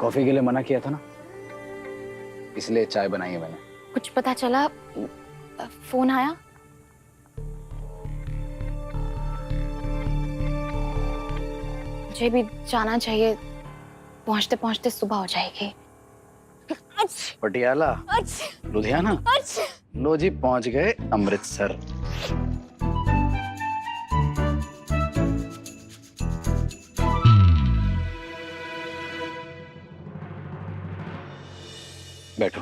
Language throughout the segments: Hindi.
कॉफी के लिए मना किया था ना, इसलिए चाय बनाई है मैंने। कुछ पता चला? फोन आया? मुझे भी जाना चाहिए, पहुंचते पहुंचते सुबह हो जाएगी। पटियाला, लुधियाना, लो जी पहुंच गए अमृतसर। बैठो,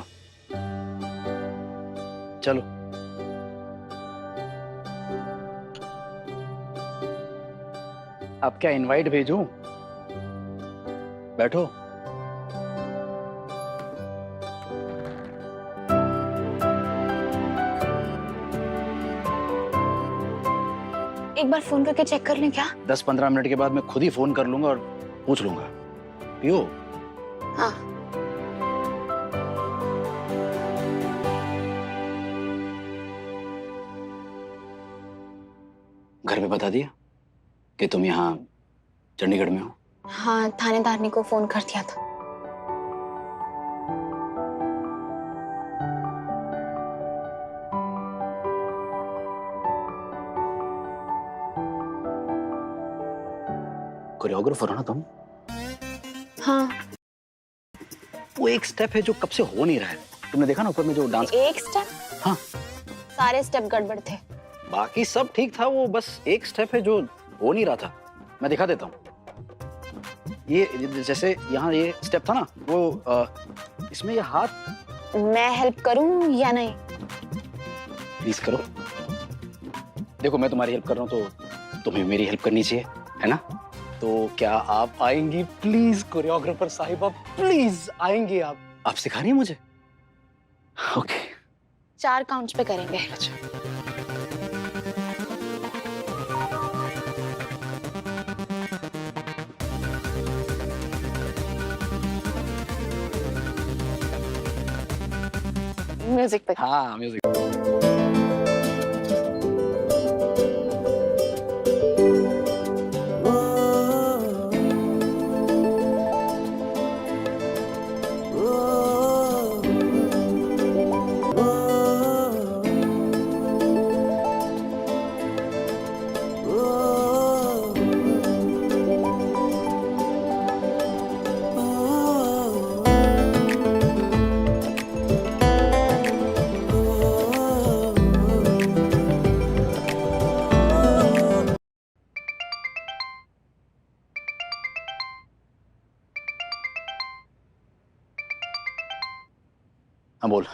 चलो। आप क्या इनवाइट भेजूं? बैठो। एक बार फोन करके चेक कर लें क्या? 10-15 मिनट के बाद मैं खुद ही फोन कर लूंगा और पूछ लूंगा। पियो। हाँ। घर पे बता दिया कि तुम यहाँ चंडीगढ़ में हो? हाँ, थानेदारनी को फोन कर दिया था। कोरियोग्राफर हो ना तुम? हाँ। वो एक स्टेप है जो कब से हो नहीं रहा है। तुमने देखा ना ऊपर में जो डांस? एक स्टेप? हाँ। सारे स्टेप गड़बड़ थे। बाकी सब ठीक था, वो बस एक स्टेप है जो हो नहीं रहा था। मैं दिखा देता हूँ। ये जैसे यहाँ ये स्टेप था ना, वो इसमें ये हाथ। मैं हेल्प करूं या नहीं? प्लीज करो। देखो मैं तुम्हारी हेल्प कर रहा हूँ तो तुम्हें मेरी हेल्प करनी चाहिए, है ना? तो क्या आप आएंगी प्लीज कोरियोग्राफर साहिबा, प्लीज आएंगी आप? आप सिखा रही हैं मुझे? ओके। 4 काउंट्स पे करेंगे। अच्छा। म्यूजिक पे। हाँ म्यूजिक। हाँ बोल।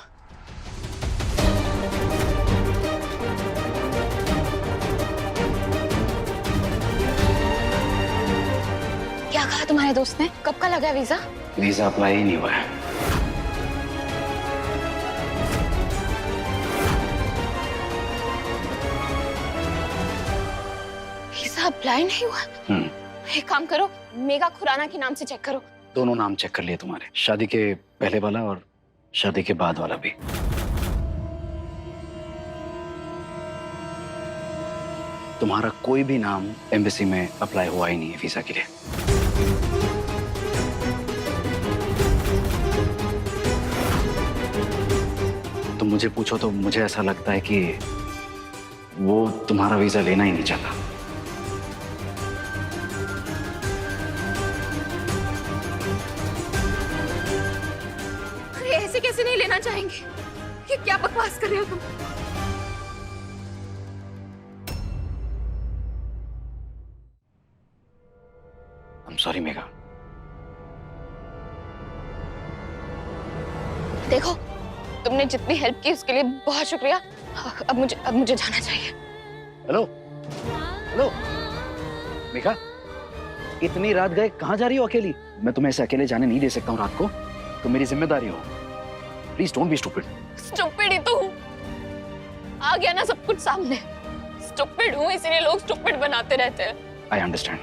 क्या कहा तुम्हारे दोस्त ने? कब का लगा वीजा? वीजा अप्लाई ही नहीं हुआ है। वीजा अप्लाई नहीं हुआ? एक काम करो, मेगा खुराना के नाम से चेक करो। दोनों नाम चेक कर लिए तुम्हारे, शादी के पहले वाला और शादी के बाद वाला भी। तुम्हारा कोई भी नाम एम्बेसी में अप्लाई हुआ ही नहीं है वीजा के लिए। तुम मुझे पूछो तो मुझे ऐसा लगता है कि वो तुम्हारा वीजा लेना ही नहीं चाहता। अरे ऐसे कैसे नहीं लेना चाहेंगे? ये क्या बकवास कर रहे हो तुम? I'm sorry Megha. देखो, तुमने जितनी हेल्प की उसके लिए बहुत शुक्रिया। अब मुझे जाना चाहिए। हेलो हेलो मेघा, इतनी रात गए कहाँ जा रही हो अकेली? मैं तुम्हें ऐसे अकेले जाने नहीं दे सकता हूँ रात को, तुम मेरी जिम्मेदारी हो। Please don't be stupid. Stupid ही तो हूँ, आ गया ना सब कुछ सामने। स्टूपिड हूँ, इसीलिए लोग स्टूपिड बनाते रहते हैं। I understand.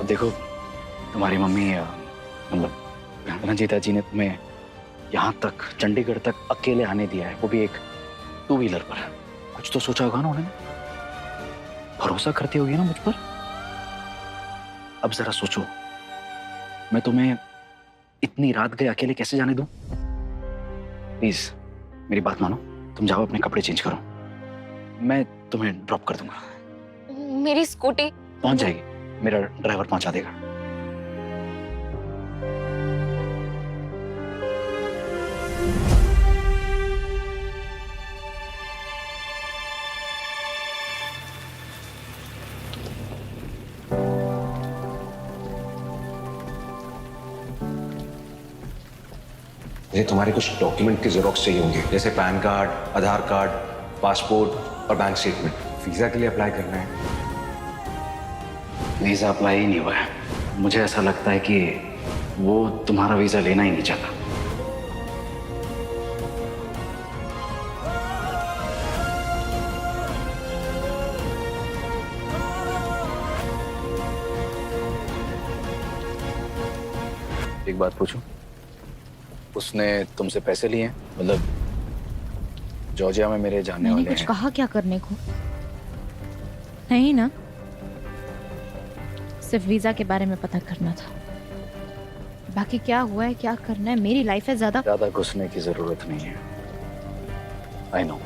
अब देखो तुम्हारी मम्मी मतलब रंजीता जी ने तुम्हें यहाँ तक चंडीगढ़ तक अकेले आने दिया है, वो भी एक 2 व्हीलर पर। कुछ तो सोचा होगा ना उन्होंने, भरोसा करती होगी ना मुझ पर। अब जरा सोचो, मैं तुम्हें इतनी रात गए अकेले कैसे जाने दूं? प्लीज मेरी बात मानो, तुम जाओ अपने कपड़े चेंज करो, मैं तुम्हें ड्रॉप कर दूंगा। मेरी स्कूटी पहुंच जाएगी, मेरा ड्राइवर पहुंचा देगा। मुझे तुम्हारे कुछ डॉक्यूमेंट की जेरोक्स चाहिए होंगे, जैसे पैन कार्ड, आधार कार्ड, पासपोर्ट और बैंक स्टेटमेंट। वीजा के लिए अप्लाई करना है। वीजा अप्लाई ही नहीं हुआ है। मुझे ऐसा लगता है कि वो तुम्हारा वीजा लेना ही नहीं चाहता। एक बात पूछूं, उसने तुमसे पैसे लिए हैं? मतलब जॉर्जिया में मेरे जानने मैंने वाले कुछ हैं। कहा क्या करने को? नहीं ना, सिर्फ वीजा के बारे में पता करना था। बाकी क्या हुआ है, क्या करना है, मेरी लाइफ है। ज्यादा घुसने की जरूरत नहीं है। I know.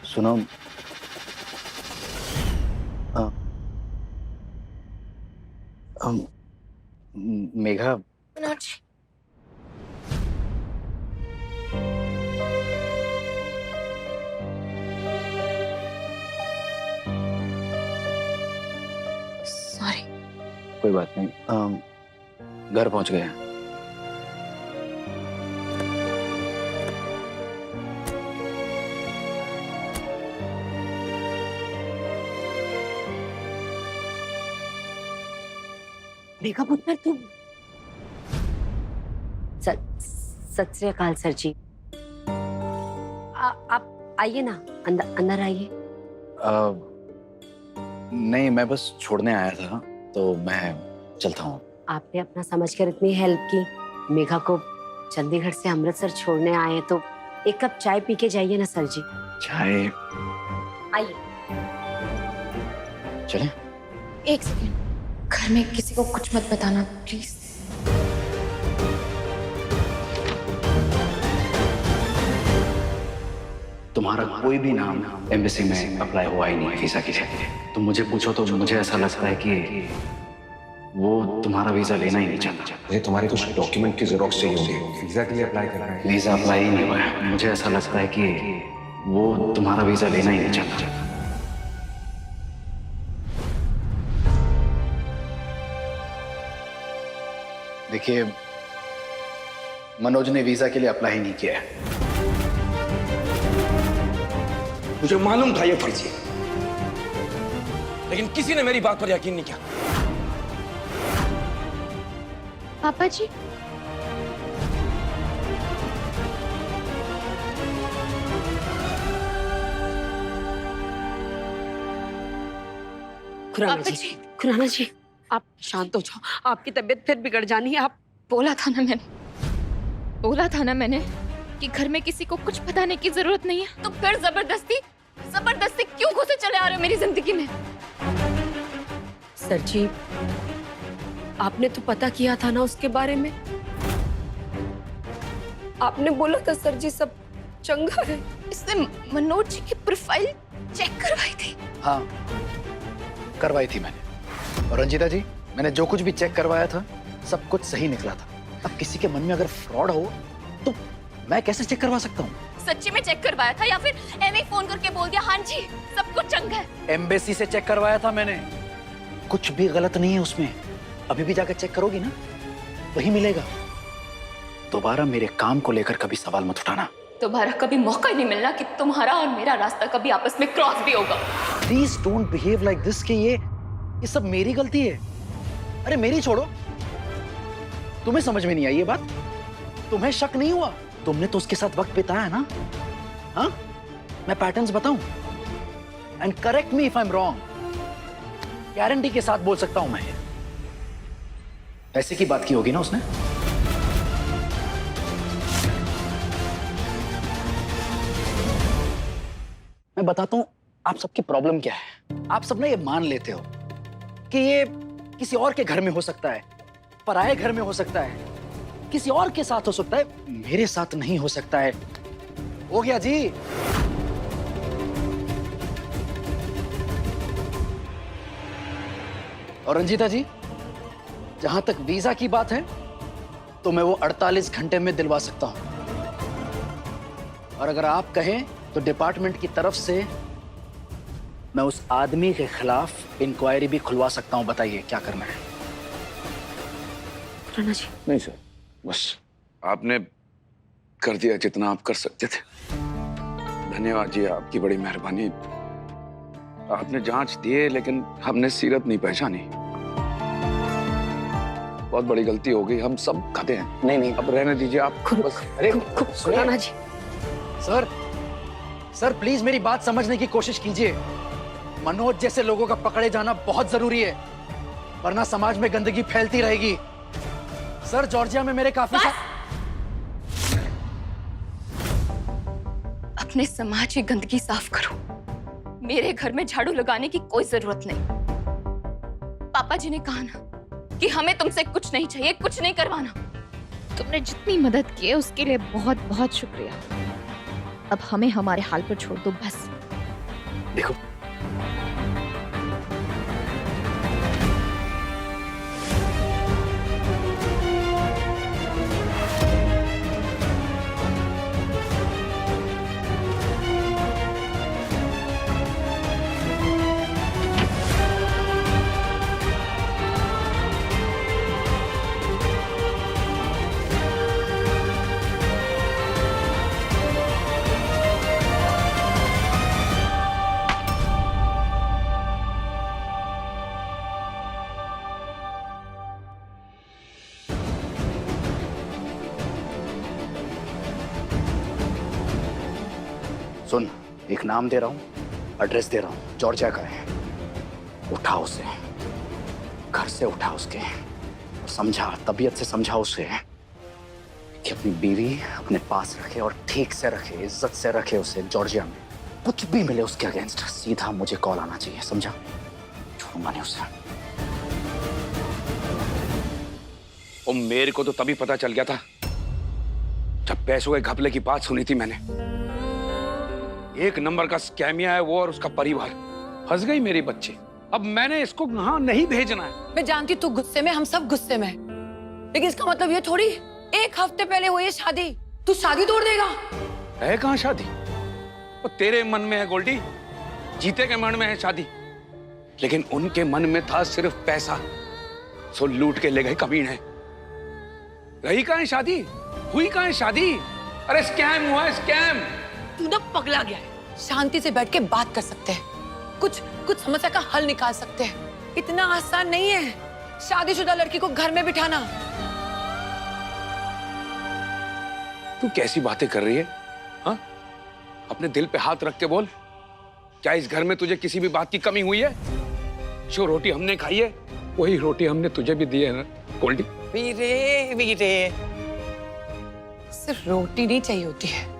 सुनो, मेघा, मनोज जी, सॉरी। कोई बात नहीं। घर पहुंच गए हैं। मेघा पुत्र, तुम सत श्री अकाल सर जी। आप आइए ना, अंदर अंदर आइए। नहीं, मैं बस छोड़ने आया था, तो मैं चलता हूँ। आपने अपना समझकर इतनी हेल्प की। मेघा को चंडीगढ़ से अमृतसर छोड़ने आए, तो एक कप चाय पी के जाइए ना सर जी। चाय? आइए। चलें? एक सेकेंड, घर में किसी को कुछ मत बताना प्लीज। तुम्हारा कोई भी नाम एम्बेसी में अप्लाई हुआ ही नहीं है वीजा के लिए। तुम मुझे पूछो तो मुझे ऐसा लगता है कि वो तुम्हारा वीजा लेना ही नहीं चाहता। मुझे तुम्हारे कुछ डॉक्यूमेंट की जेरोक्स चाहिए होंगे, वीजा के लिए अप्लाई करना है। वीजा अप्लाई ही नहीं हुआ है। मुझे ऐसा लगता है कि वो तुम्हारा वीजा लेना ही नहीं चाहता। देखिए, मनोज ने वीजा के लिए अप्लाई नहीं किया है। मुझे मालूम था ये फर्जी है, लेकिन किसी ने मेरी बात पर यकीन नहीं किया। पापा जी, खुराना पापा जी, जी। खुराना जी, आप शांत हो जाओ। आपकी तबीयत फिर बिगड़ जानी है। आप बोला था ना मैंने कि घर में किसी को कुछ बताने की जरूरत नहीं है। तो फिर जबरदस्ती क्यों घुसे चले आ रहे हो मेरी जिंदगी में? सर जी, आपने तो पता किया था ना उसके बारे में। आपने बोला था सर जी सब चंगा है। इसने मनोज जी की प्रोफाइल चेक करवाई थी। हाँ, करवाई थी मैंने। और रंजीता जी, मैंने जो कुछ भी चेक करवाया था सब कुछ सही निकला था। अब किसी के मन में अगर फ्रॉड हो तो मैं कैसे चेक करवा सकता हूँ? सच्ची में चेक करवाया था या फिर एमए फोन करके बोल दिया हाँ जी सब कुछ चंगा है? एम्बेसी से चेक करवाया था मैंने। कुछ भी गलत नहीं है उसमें। अभी भी जाकर चेक करोगी ना, वही मिलेगा। दोबारा मेरे काम को लेकर कभी सवाल मत उठाना। दोबारा कभी मौका ही नहीं मिलना कि तुम्हारा और मेरा रास्ता कभी आपस में क्रॉस भी होगा। Please don't behave like this कि ये सब मेरी गलती है। अरे मेरी छोड़ो, तुम्हें समझ में नहीं आई ये बात? तुम्हें शक नहीं हुआ? तुमने तो उसके साथ वक्त बिताया ना? हाँ, मैं पैटर्न्स बताऊं and correct me if I am wrong. Guarantee के साथ बोल सकता हूं मैं। पैसे की बात की होगी ना उसने। मैं बताता हूं आप सबकी प्रॉब्लम क्या है। आप सब ना ये मान लेते हो कि ये किसी और के घर में हो सकता है, पराये घर में हो सकता है, किसी और के साथ हो सकता है, मेरे साथ नहीं हो सकता है। हो गया जी। और रंजीता जी, जहां तक वीजा की बात है तो मैं वो 48 घंटे में दिलवा सकता हूं। और अगर आप कहें तो डिपार्टमेंट की तरफ से मैं उस आदमी के खिलाफ इंक्वायरी भी खुलवा सकता हूं। बताइए क्या करना है। खुराना जी, नहीं सर, बस आपने कर दिया जितना आप कर सकते थे। धन्यवाद जी, आपकी बड़ी मेहरबानी। आपने जांच दिए लेकिन हमने सीरत नहीं पहचानी। बहुत बड़ी गलती हो गई, हम सब खते हैं। नहीं नहीं, अब रहने दीजिए आप। बस अरे खुराना जी, सर, सर प्लीज मेरी बात समझने की कोशिश कीजिए। मनोज जैसे लोगों का पकड़े जाना बहुत जरूरी है, वरना समाज में गंदगी फैलती रहेगी। सर, जॉर्जिया में मेरे काफी अपने समाज की गंदगी साफ करो। मेरे घर में झाड़ू लगाने की कोई जरूरत नहीं। पापा जी ने कहा ना कि हमें तुमसे कुछ नहीं चाहिए, कुछ नहीं करवाना। तुमने जितनी मदद की है उसके लिए बहुत बहुत शुक्रिया। अब हमें हमारे हाल पर छोड़ दो बस। देखो, सुन, एक नाम दे रहा हूं, एड्रेस दे रहा हूं, जॉर्जिया का है। उठा उसे, घर से उठा उसके, और समझा, तबीयत से समझा उसे कि अपनी बीवी अपने पास रखे और ठीक से रखे, इज्जत से रखे उसे। जॉर्जिया में कुछ भी मिले उसके अगेंस्ट सीधा मुझे कॉल आना चाहिए, समझा? छोड़ूंगा नहीं उसे। और मेरे को तो तभी पता चल गया था जब पैसों के घपले की बात सुनी थी मैंने। एक नंबर का स्कैमिया है वो और उसका परिवार। फंस गई मेरी बच्ची। अब मैंने इसको वहां नहीं भेजना है। मैं जानती तू गुस्से में, हम सब गुस्से में, लेकिन इसका मतलब ये थोड़ी एक हफ्ते पहले हुई है शादी, तू शादी तोड़ देगा। है कहाँ शादी? वो तेरे मन में है गोल्डी, जीते के मन में है शादी, लेकिन उनके मन में था सिर्फ पैसा। सो लूट के ले गए कमीने। रही कहाँ है शादी? हुई कहाँ है शादी? अरे स्कैम हुआ है, स्कैम। तू ना पगला गया है। शांति से बैठ के बात कर सकते हैं, कुछ समस्या का हल निकाल सकते हैं। इतना आसान नहीं है शादीशुदा लड़की को घर में बिठाना। तू कैसी बातें कर रही है? हाँ, अपने दिल पे हाथ रख के बोल। क्या इस घर में तुझे किसी भी बात की कमी हुई है? जो रोटी हमने खाई है वही रोटी हमने तुझे भी दी है ना गोल्डी। वीरे वीरे, सिर्फ रोटी नहीं चाहिए होती है,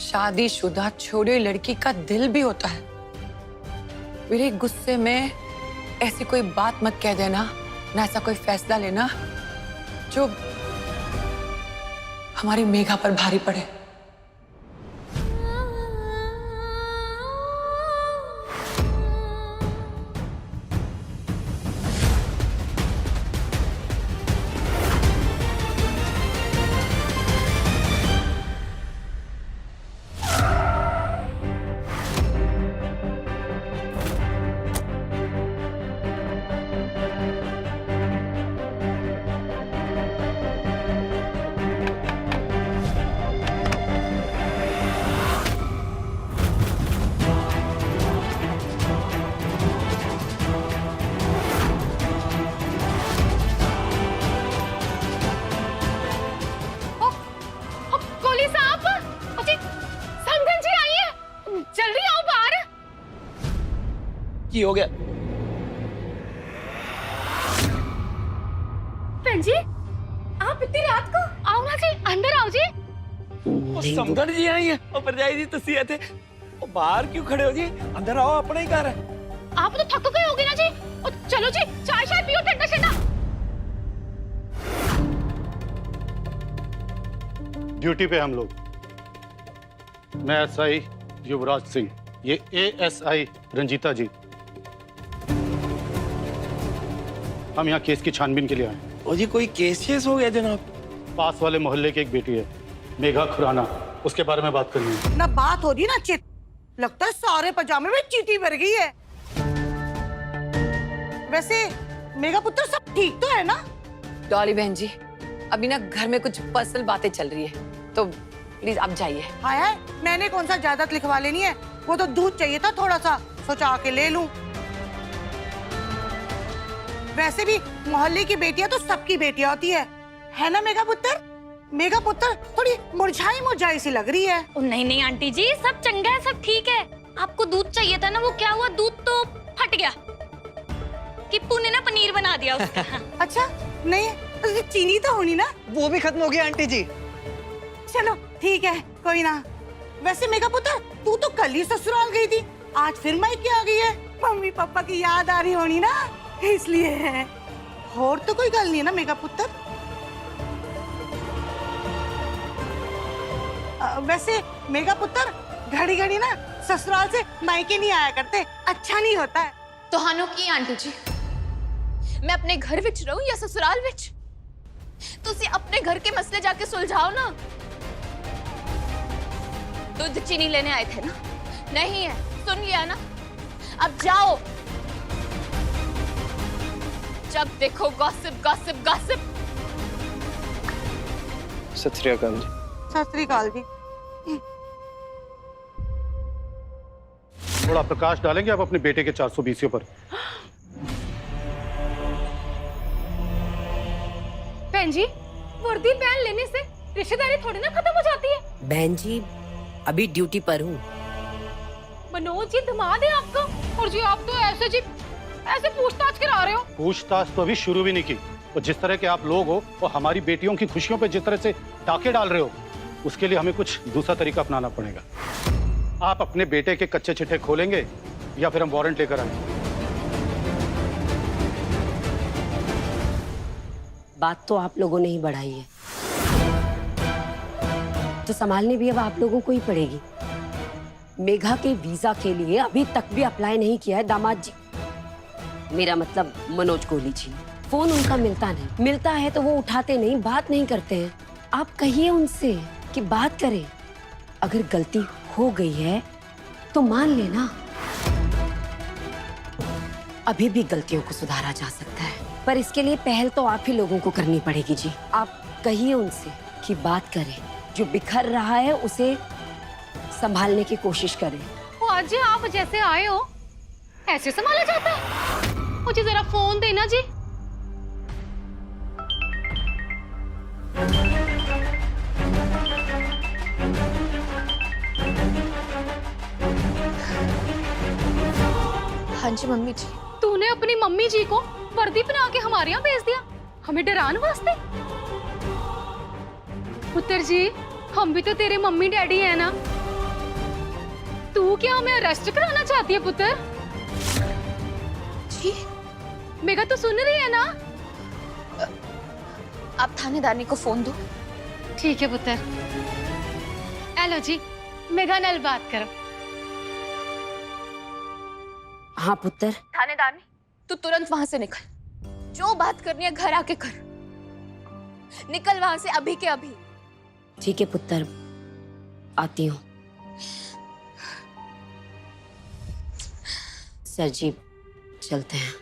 शादीशुदा छोड़ी हुई लड़की का दिल भी होता है। वीरे, गुस्से में ऐसी कोई बात मत कह देना, ना ऐसा कोई फैसला लेना जो हमारी मेघा पर भारी पड़े। गोली साहब, अजी संगन जी आई है, जल्दी आओ बाहर। की हो गया? बहन जी, आप इतनी रात को आओ ना जी, अंदर आओ जी। नहीं, समझण जी आई है और भरजाई जी तुसी इथे बाहर क्यों खड़े हो जी? अंदर आओ, अपना ही घर है। आप तो थक गए होगे ना जी। और चलो जी, चाय चाय पियो, ठंडा ठंडा। ड्यूटी पे हम लोग। मैं एसआई युवराज सिंह, ये एएसआई रंजीता जी। हम यहाँ केस की छानबीन के लिए आए हैं। ओ जी, कोई केस शेस हो गया जनाब? पास वाले मोहल्ले की एक बेटी है, मेघा खुराना, उसके बारे में बात करनी है। ना बात हो रही ना चित, लगता है सारे पजामे में चींटी भर गई है। वैसे मेघा पुत्र सब ठीक तो है ना? डॉली बहन जी, अभी ना घर में कुछ पर्सनल बातें चल रही है, तो प्लीज आप जाइए। हाय हाय, मैंने कौन सा जायदाद लिखवा लेनी है, वो तो दूध चाहिए था थोड़ा सा, सोचा आके ले लूं। वैसे भी मोहल्ले की बेटियां तो सबकी बेटियां होती है ना मेघा पुत्र? मेघा पुत्र थोड़ी मुरझाई मुरझाई सी लग रही है। नहीं नहीं आंटी जी, सब चंगा है, सब ठीक है। आपको दूध चाहिए था ना, वो क्या हुआ, दूध तो फट गया। किप्पू ने ना पनीर बना दिया उसका। अच्छा, नहीं उसकी चीनी तो होनी ना? वो भी खत्म हो गया आंटी जी। चलो ठीक है, कोई ना। वैसे मेघा पुत्र, तू तो कल ही ससुराल गई थी, आज फिर मायके आ गई है। मम्मी पापा की याद आ रही होनी ना, इसलिए है। और तो कोई गल नहीं है ना मेघा पुत्र? वैसे मेघा पुत्र घड़ी घड़ी ना ससुराल से मायके नहीं आया करते, अच्छा नहीं होता है। ਤੁਹਾਨੂੰ ਕੀ ਆਂਟੀ ਜੀ, मैं अपने घर विच रहूं या ससुराल विच? तुसी अपने घर के मसले जाके सुलझाओ ना। दूध चीनी लेने आए थे ना? नहीं है, सुन लिया ना? अब जाओ। जब देखो गॉसिप गॉसिप गॉसिप। सत श्री अकाल जी। सत श्री अकाल जी। थोड़ा प्रकाश डालेंगे आप अपने बेटे के 420 पर? बहन जी, वर्दी पहन लेने से रिश्तेदारी थोड़ी ना खत्म हो जाती है। बहन जी अभी ड्यूटी पर हूँ। मनोज जी दामाद है आपका, और जी आप तो ऐसे पूछताछ करा रहे हो। पूछताछ तो अभी शुरू भी नहीं की, और जिस तरह के आप लोग हो और हमारी बेटियों की खुशियों पे जिस तरह से टाके डाल रहे हो, उसके लिए हमें कुछ दूसरा तरीका अपनाना पड़ेगा। आप अपने बेटे के कच्चे चिट्ठे खोलेंगे या फिर हम वारंट लेकर आएंगे? बात तो आप लोगों ने ही बढ़ाई है, तो संभालने भी अब आप लोगों को ही पड़ेगी। मेघा के वीजा के लिए अभी तक भी अप्लाई नहीं किया है दामाद जी, मेरा मतलब मनोज कोहली जी। फोन उनका मिलता नहीं, मिलता है तो वो उठाते नहीं, बात नहीं करते हैं। आप कहिए उनसे कि बात करें, अगर गलती हो गई है तो मान लेना। अभी भी गलतियों को सुधारा जा सकता है, पर इसके लिए पहल तो आप ही लोगों को करनी पड़ेगी जी। आप कहिए उनसे कि बात करें, जो बिखर रहा है उसे संभालने की कोशिश करें। वो आज आप जैसे आए हो ऐसे संभाला जाता है? मुझे जरा फोन देना जी। हाँ जी मम्मी जी। तूने अपनी मम्मी जी को वर्दी पहना के हमारे यहाँ भेज दिया, हमें डराने वास्ते? पुत्र जी, हम भी तो तेरे मम्मी डैडी है ना। तू क्या हमें अरेस्ट कराना चाहती है पुत्र? जी मेघा तो सुन रही है ना? आप थानेदारनी को फोन दो। ठीक है पुत्र। हेलो जी, मेघा नाल बात करो। हाँ पुत्र। थानेदारनी, तू तुरंत वहां से निकल, जो बात करनी है घर आके कर। निकल वहां से अभी के अभी। ठीक है पुत्र, आती हूँ। सर जी चलते हैं।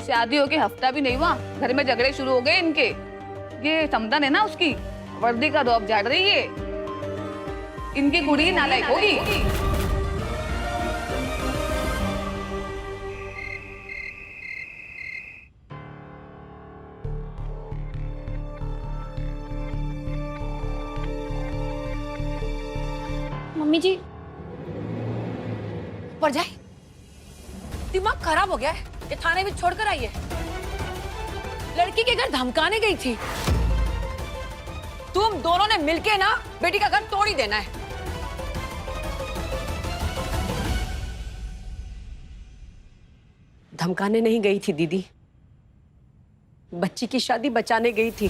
शादी होके हफ्ता भी नहीं हुआ, घर में झगड़े शुरू हो गए इनके। ये समदन है ना उसकी, वर्दी का रौब झाड़ रही है। इनकी कुड़ी नालायक होगी। मम्मी जी, ऊपर जाए। दिमाग खराब हो गया है, ये थाने में छोड़कर आई है। लड़की के घर धमकाने गई थी। तुम दोनों ने मिलके ना बेटी का घर तोड़ ही देना है। धमकाने नहीं गई थी दीदी, बच्ची की शादी बचाने गई थी।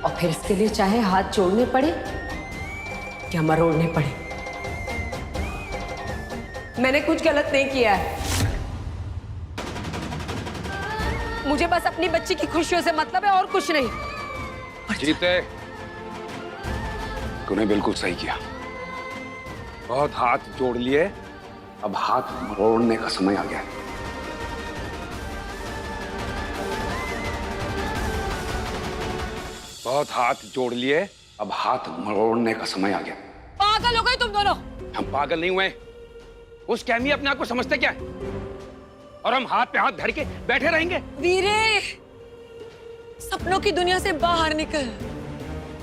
और फिर इसके लिए चाहे हाथ जोड़ने पड़े या मरोड़ने पड़े। मैंने कुछ गलत नहीं किया है। मुझे बस अपनी बच्ची की खुशियों से मतलब है और कुछ नहीं। जीते, तूने बिल्कुल सही किया। बहुत हाथ जोड़ लिए, अब हाथ मरोड़ने का समय आ गया है। बहुत हाथ जोड़ लिए, अब हाथ मरोड़ने का समय आ गया। पागल हो गए तुम दोनों। हम पागल नहीं हुए। उस कैमी अपने आप को समझते क्या है? और हम हाथ पे हाथ धर के बैठे रहेंगे? वीरे, सपनों की दुनिया से बाहर निकल,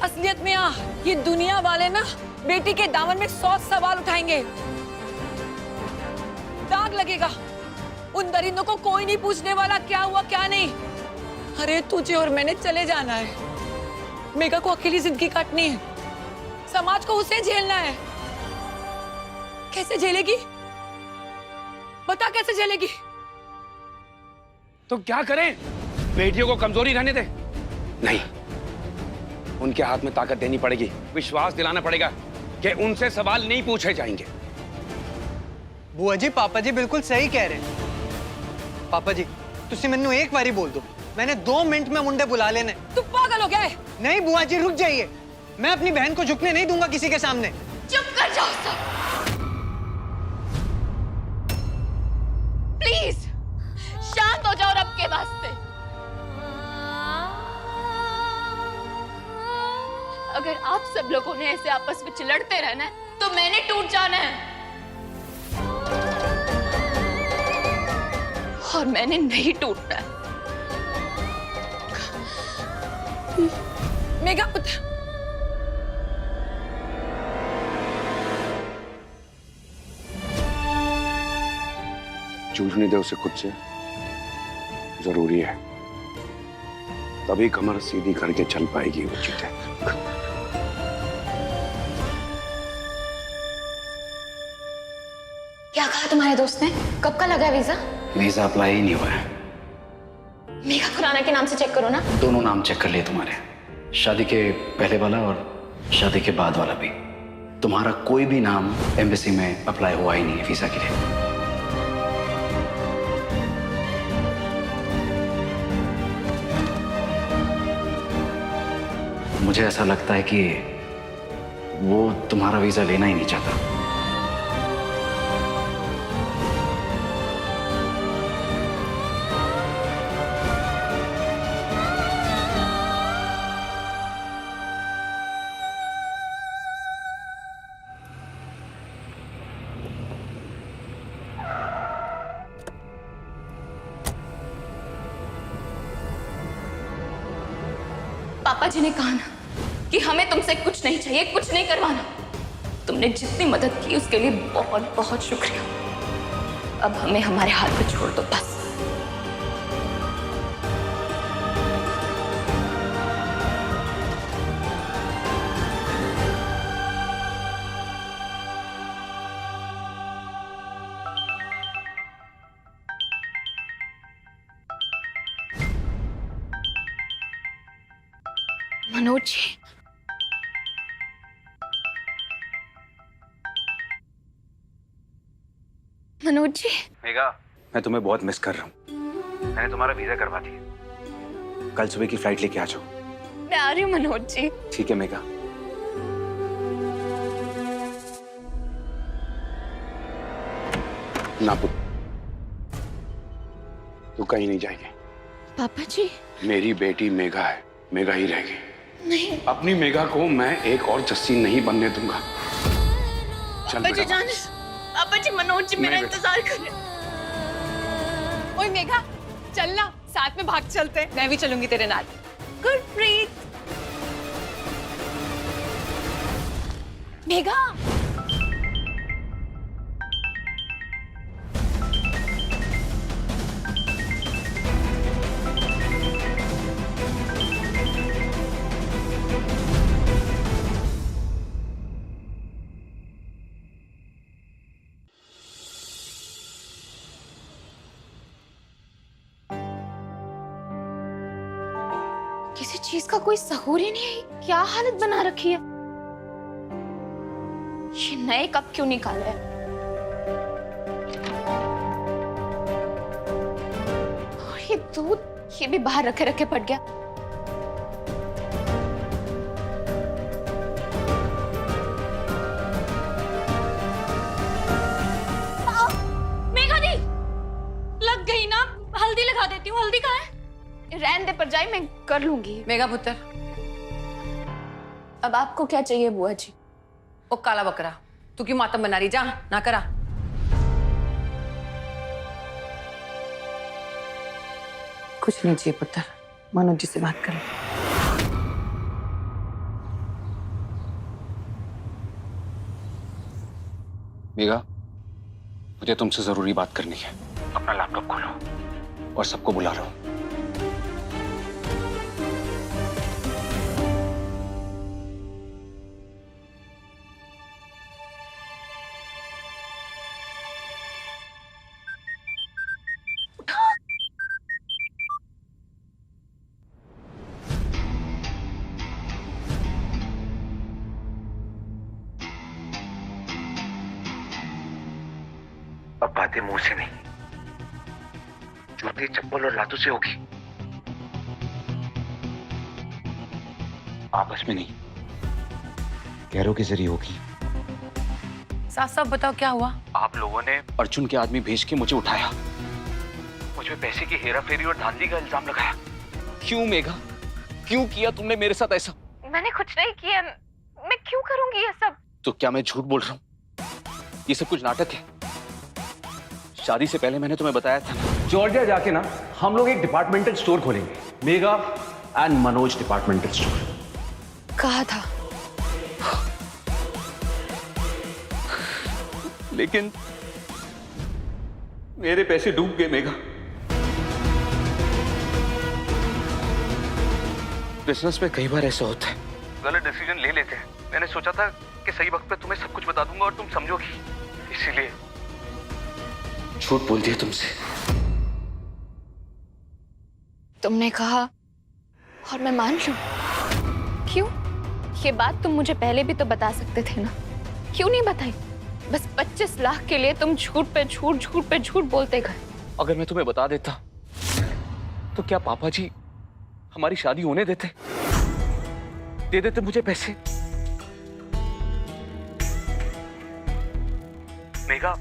असलियत में आ। ये दुनिया वाले ना बेटी के दामन में 100 सवाल उठाएंगे। दाग लगेगा। उन दरिंदों को कोई नहीं पूछने वाला क्या हुआ क्या नहीं। अरे तुझे और मैंने चले जाना है। मेघा को अकेली जिंदगी काटनी है। समाज को उसे झेलना है। कैसे झेलेगी? बता कैसे झेलेगी? तो क्या करें? बेटियों को कमजोरी रहने दे? नहीं, उनके हाथ में ताकत देनी पड़ेगी। विश्वास दिलाना पड़ेगा कि उनसे सवाल नहीं पूछे जाएंगे। बुआ जी, पापा जी बिल्कुल सही कह रहे हैं। पापा जी, तुसी मैनू एक बारी बोल दो, मैंने 2 मिनट में मुंडे बुला लेने। तू पागल हो गया है? नहीं बुआ जी, रुक जाइए। मैं अपनी बहन को झुकने नहीं दूंगा किसी के सामने। चुप कर जाओ सब। प्लीज शांत हो जाओ रब के वास्ते। अगर आप सब लोगों ने ऐसे आपस में चिल्लड़ते रहना है तो मैंने टूट जाना है। और मैंने नहीं टूटना है। मेघा पुत्र, जूझने दे उसे खुद से, जरूरी है। तभी कमर सीधी करके चल पाएगी वो। जीते, क्या कहा तुम्हारे दोस्त ने? कब का लगा है वीजा? वीजा अप्लाई ही नहीं हुआ है। मेघा खुराना के नाम से चेक करो ना। दोनों नाम चेक कर लिए तुम्हारे, शादी के पहले वाला और शादी के बाद वाला भी। तुम्हारा कोई भी नाम एम्बेसी में अप्लाई हुआ ही नहीं है वीजा के लिए। मुझे ऐसा लगता है कि वो तुम्हारा वीजा लेना ही नहीं चाहता। पापा जी ने कहा ना कि हमें तुमसे कुछ नहीं चाहिए, कुछ नहीं करवाना। तुमने जितनी मदद की उसके लिए बहुत बहुत शुक्रिया। अब हमें हमारे हाथ पे छोड़ दो बस। मनोज जी, मनोज जी। मेघा, मैं तुम्हें बहुत मिस कर रहा हूँ। मैंने तुम्हारा वीजा करवा दिया। कल सुबह की फ्लाइट लेके आ जाओ। मैं आ रही हूँ मनोज जी। ठीक है मेघा। ना पुत्र, तू कहीं नहीं जाएगी। पापा जी, मेरी बेटी मेघा है, मेघा ही रहेगी। नहीं अपनी मेघा को मैं एक और जस्सी नहीं बनने दूंगा। चल पापा जी, बेटा। जाने। पापा जी, मनोज जी मेरा नहीं बेटा। इंतजार कर रहे। ओए मेघा, चलना साथ में भाग चलते। मैं भी चलूंगी तेरे नाल। गुरप्रीत, मेघा। किसी चीज का कोई सहूर ही नहीं है। क्या हालत बना रखी है। ये नए कप क्यों निकाले हैं? और ये दूध, ये भी बाहर रखे रखे पड़ गया। मेघा दी, लग गई ना। हल्दी लगा देती हूँ। हल्दी कहाँ है? रहने दे पर जाए, मैं कर लूंगी। मेघा पुत्र, अब आपको क्या चाहिए बुआ जी? ओ काला बकरा, तू क्यों मातम बना रही? जा ना करा। कुछ नहीं चाहिए पुत्र, मनोज जी से बात कर ले। मेघा, मुझे तुमसे जरूरी बात करनी है। अपना लैपटॉप खोलो और सबको बुला लो। अब बातें मुंह से नहीं, जूते, चप्पल और लातों से होगी। आपस में नहीं, गैरों के जरिए होगी। साफ साफ बताओ क्या हुआ? आप लोगों ने अर्जुन के आदमी भेज के मुझे उठाया, मुझ पे पैसे की हेरा फेरी और धांधली का इल्जाम लगाया। क्यों मेघा, क्यों किया तुमने मेरे साथ ऐसा? मैंने कुछ नहीं किया। मैं क्यों करूंगी ये सब? तो क्या मैं झूठ बोल रहा हूँ? ये सब कुछ नाटक है। शादी से पहले मैंने तुम्हें बताया था, जॉर्जिया जाके ना हम लोग एक डिपार्टमेंटल स्टोर खोलेंगे, Megha and Manoj departmental store. कहा था, लेकिन मेरे पैसे डूब गए मेघा। बिजनेस में कई बार ऐसा होता है, गलत डिसीजन ले लेते हैं। मैंने सोचा था कि सही वक्त पे तुम्हें सब कुछ बता दूंगा और तुम समझोगी, इसीलिए झूठ बोल दिया तुमसे। तुमने कहा और मैं मान लूं? क्यों? ये बात तुम मुझे पहले भी तो बता सकते थे ना, क्यों नहीं बताई? बस 25 लाख के लिए तुम झूठ पे झूठ बोलते गए। अगर मैं तुम्हें बता देता तो क्या पापा जी हमारी शादी होने देते? दे देते मुझे पैसे? मेघा,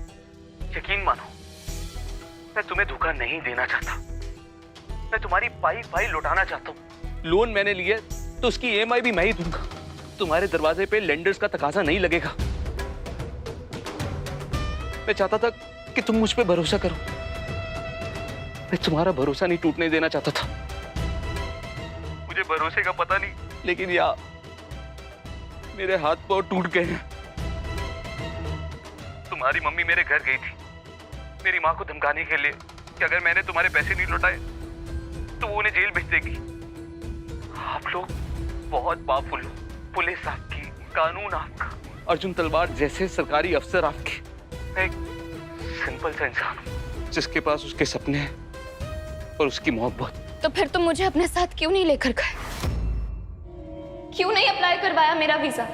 यकीन मानो, मैं तुम्हें धोखा नहीं देना चाहता। मैं तुम्हारी पाई लौटाना चाहता हूँ। लोन मैंने लिया तो उसकी ईएमआई भी मैं ही दूंगा। तुम्हारे दरवाजे पे लेंडर्स का तकाजा नहीं लगेगा। मैं चाहता था कि तुम मुझ पे भरोसा करो। मैं तुम्हारा भरोसा नहीं टूटने देना चाहता था। मुझे भरोसे का पता नहीं, लेकिन यार मेरे हाथ पांव टूट गए हैं। तुम्हारी मम्मी मेरे घर गई थी मेरी माँ को धमकाने के लिए कि अगर मैंने तुम्हारे पैसे नहीं लौटाए तो वो उन्हें जेल भेज देगी। आप लोग बहुत पावरफुल हो, पुलिस आपकी, कानून आपका, अर्जुन तलवार जैसे सरकारी अफसर आपके। मैं एक सिंपल सा इंसान हूँ जिसके पास उसके सपने हैं और उसकी मोहब्बत। तो फिर तुम मुझे अपने साथ क्यों नहीं लेकर गए? क्यों नहीं अप्लाई करवाया मेरा वीजा?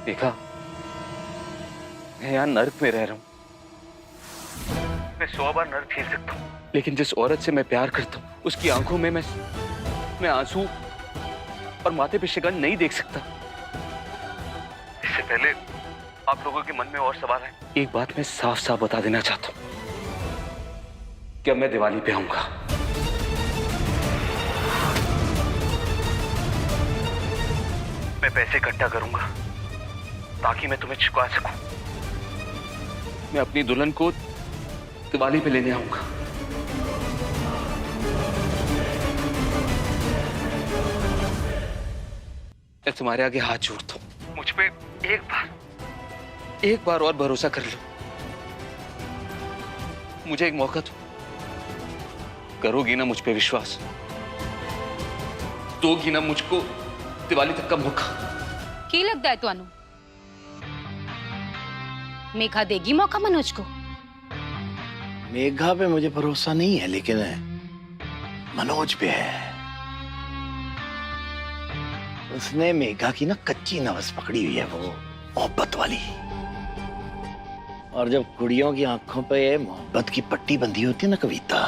देखा, मैं यहाँ नर्क में रह रहा हूँ। मैं 100 बार नर्क झेल सकता हूँ, लेकिन जिस औरत से मैं प्यार करता हूँ उसकी आंखों में मैं आंसू और माथे पे शिकन नहीं देख सकता। इससे पहले आप लोगों के मन में और सवाल है, एक बात मैं साफ साफ बता देना चाहता हूँ कि अब मैं दिवाली पे आऊंगा। मैं पैसे इकट्ठा करूंगा ताकि मैं तुम्हें चुका सकूं। मैं अपनी दुल्हन को दिवाली पे लेने आऊंगा। मैं तुम्हारे आगे हाथ जोड़ता हूं, मुझ पे एक बार और भरोसा कर लो। मुझे एक मौका दो। करोगी ना मुझ पे विश्वास? दोगी ना मुझको दिवाली तक का मौका? की लगता है तुहानू मेघा देगी मौका मनोज को? मेघा पे मुझे भरोसा नहीं है, लेकिन मनोज पे है। उसने मेघा की ना कच्ची नवस पकड़ी हुई है, वो मोहब्बत वाली। और जब कुड़ियों की आंखों पे मोहब्बत की पट्टी बंधी होती है ना कविता,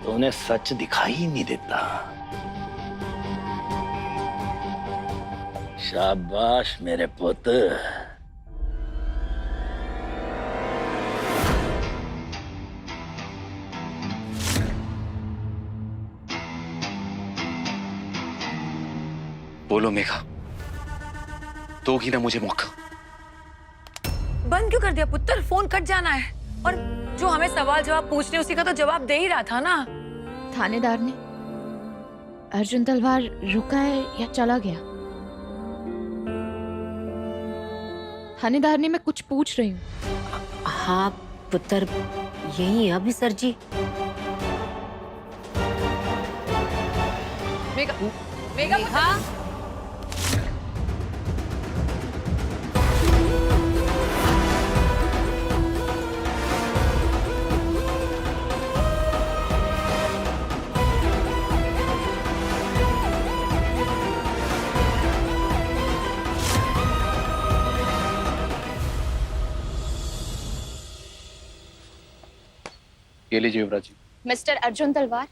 तो उन्हें सच दिखाई ही नहीं देता। शाबाश मेरे पुत्र। बोलो मेघा, दोगी ना मुझे मौका? बंद क्यों कर दिया पुत्र? फोन कट जाना है। और जो हमें सवाल जवाब पूछने उसी का तो जवाब दे ही रहा था ना। थानेदार ने अर्जुन तलवार रुका है या चला गया? थानेदार ने, मैं कुछ पूछ रही हूँ। हाँ पुत्र, यही है अभी सर जी। मेघा, मेघा, ये लीजिए युवराज जी। मिस्टर अर्जुन तलवार,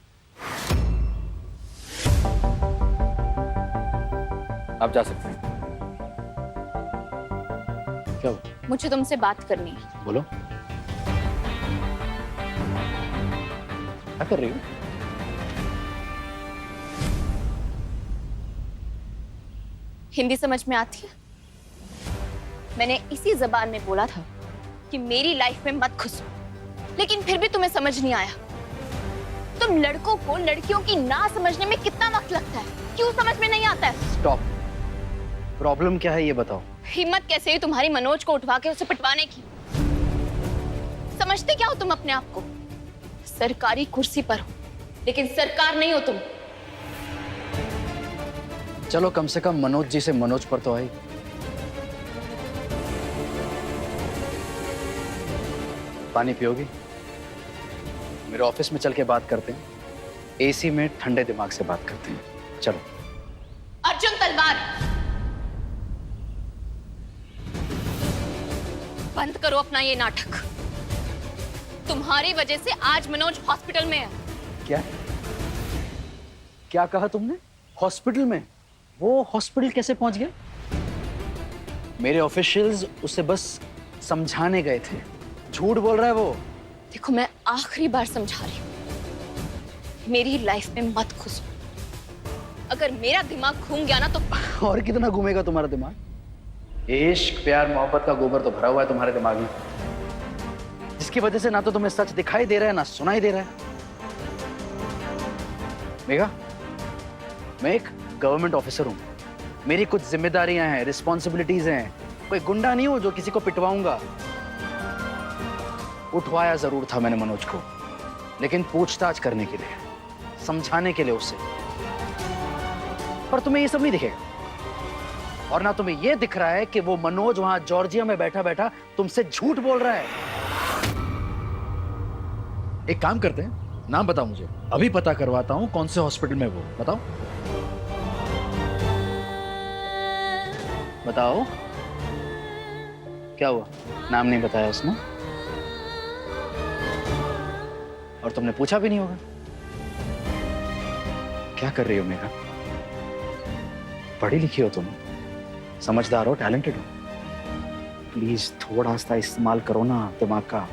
आप जा सकते हैं। क्या हुआ? मुझे तुमसे बात करनी है। बोलो। क्या कर रही हो? हिंदी समझ में आती है? मैंने इसी जबान में बोला था कि मेरी लाइफ में मत घुसो, लेकिन फिर भी तुम्हें समझ नहीं आया। तुम लड़कों को लड़कियों की ना समझने में कितना वक्त लगता है? क्यों समझ में नहीं आता है? स्टॉप। प्रॉब्लम क्या है ये बताओ। हिम्मत कैसे हुई तुम्हारी मनोज को उठवा के उसे पिटवाने की? समझते क्या हो तुम अपने आप को? सरकारी कुर्सी पर हो, लेकिन सरकार नहीं हो तुम। चलो कम से कम मनोज जी से मनोज पर तो आई। पानी पियोगी? मेरे ऑफिस में चल के बात करते हैं, एसी में ठंडे दिमाग से बात करते हैं। चलो। अर्जुन तलवार, बंद करो अपना ये नाटक। तुम्हारी वजह से आज मनोज हॉस्पिटल में है। क्या? क्या कहा तुमने? हॉस्पिटल में? वो हॉस्पिटल कैसे पहुंच गया? मेरे ऑफिशियल्स उसे बस समझाने गए थे। झूठ बोल रहा है वो। देखो, मैं आखिरी बार समझा रही हूँ, मेरी लाइफ में मत घुसो। अगर मेरा दिमाग घूम गया ना तो। और कितना घूमेगा तुम्हारा दिमाग? इश्क प्यार मोहब्बत का गोबर तो भरा हुआ है तुम्हारे दिमाग में, जिसकी वजह से ना तो तुम्हें सच दिखाई दे रहा है ना सुनाई दे रहा है। मेघा, मैं एक गवर्नमेंट ऑफिसर हूं, मेरी कुछ जिम्मेदारियां हैं, रिस्पॉन्सिबिलिटीज हैं। कोई गुंडा नहीं हूं जो किसी को पिटवाऊंगा। उठवाया जरूर था मैंने मनोज को, लेकिन पूछताछ करने के लिए, समझाने के लिए उसे। पर तुम्हें ये सब नहीं दिखेगा, और ना तुम्हें ये दिख रहा है कि वो मनोज वहां जॉर्जिया में बैठा बैठा तुमसे झूठ बोल रहा है। एक काम करते हैं, नाम बताओ मुझे, अभी पता करवाता हूं कौन से हॉस्पिटल में वो। बताओ बताओ, क्या हुआ? नाम नहीं बताया उसने, और तुमने पूछा भी नहीं होगा। क्या कर रही हो मेघा? पढ़ी लिखी हो तुम, समझदार हो, टैलेंटेड हो। प्लीज थोड़ा सा इस्तेमाल करो ना दिमाग का।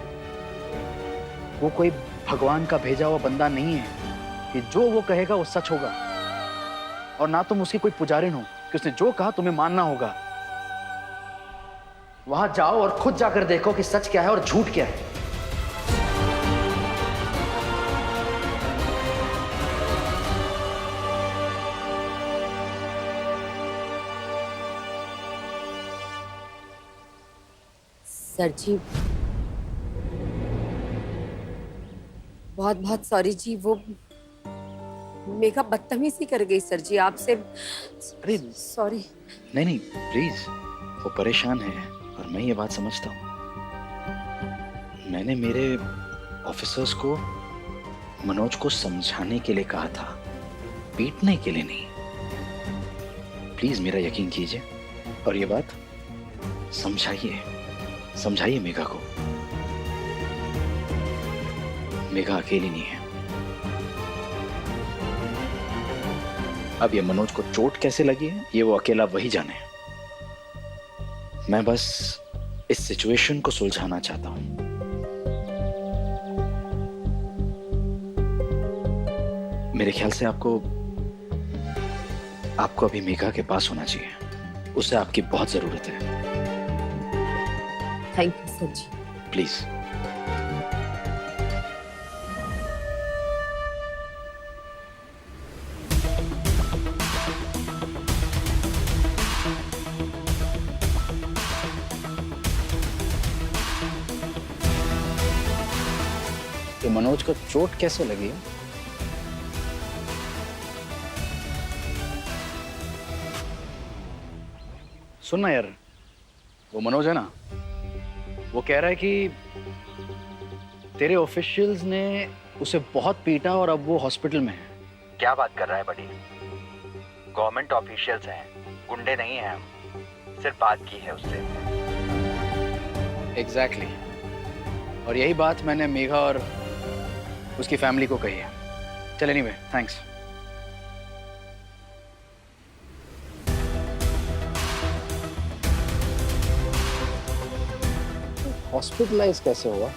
वो कोई भगवान का भेजा हुआ बंदा नहीं है कि जो वो कहेगा वो सच होगा, और ना तुम उसकी कोई पुजारिन हो कि उसने जो कहा तुम्हें मानना होगा। वहां जाओ और खुद जाकर देखो कि सच क्या है और झूठ क्या है। सर जी, बहुत बहुत सॉरी जी, वो मेघा बदतमीजी कर गई सर जी आपसे। अरे सॉरी। नहीं नहीं प्लीज, वो परेशान है और मैं ये बात समझता हूँ। मैंने मेरे ऑफिसर्स को मनोज को समझाने के लिए कहा था, पीटने के लिए नहीं। प्लीज मेरा यकीन कीजिए और ये बात समझाइए मेघा को। मेघा अकेली नहीं है। अब ये मनोज को चोट कैसे लगी है ये वो अकेला वही जाने। मैं बस इस सिचुएशन को सुलझाना चाहता हूं। मेरे ख्याल से आपको अभी मेघा के पास होना चाहिए। उसे आपकी बहुत जरूरत है। Thank you sir ji. Please. तो मनोज को चोट कैसे लगी है? सुनना यार, वो मनोज है ना, वो कह रहा है कि तेरे ऑफिशियल्स ने उसे बहुत पीटा और अब वो हॉस्पिटल में है। क्या बात कर रहा है बड़ी? गवर्नमेंट ऑफिशियल्स हैं, गुंडे नहीं हैं हम। सिर्फ बात की है उससे। एग्जैक्टली। और यही बात मैंने मेघा और उसकी फैमिली को कही है। चल एनीवे, थैंक्स। हॉस्पिटलाइज कैसे हुआ?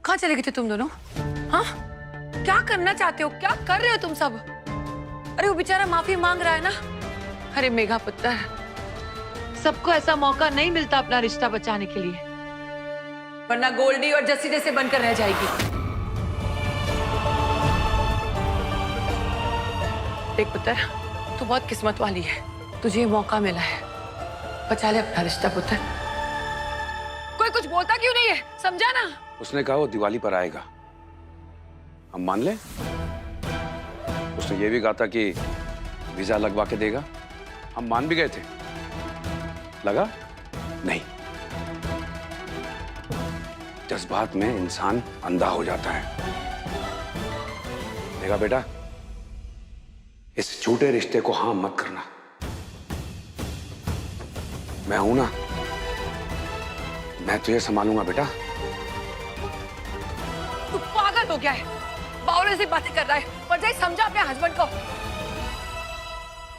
कहाँ चले गए थे तुम दोनों? हाँ, क्या करना चाहते हो? क्या कर रहे हो तुम सब? अरे वो बेचारा माफी मांग रहा है ना। अरे मेघा पुत्र, सबको ऐसा मौका नहीं मिलता अपना रिश्ता बचाने के लिए, वरना गोल्डी और जस्सी जैसे बनकर रह जाएगी। देख पुत्र, तू बहुत किस्मत वाली है, तुझे ये मौका मिला है, बचा ले अपना रिश्ता पुत्र। कोई कुछ बोलता क्यों नहीं है? समझा ना? उसने कहा वो दिवाली पर आएगा, हम मान ले। उसने ये भी कहा था कि वीजा लगवा के देगा, हम मान भी गए थे। लगा नहीं। जज्बात में इंसान अंधा हो जाता है। देखा बेटा, इस झूठे रिश्ते को हाँ मत करना। मैं हूं ना, मैं तुझे संभालूंगा बेटा। तू पागल हो गया है, बावले से बातें कर रहा है। और जाए समझा अपने हस्बैंड को।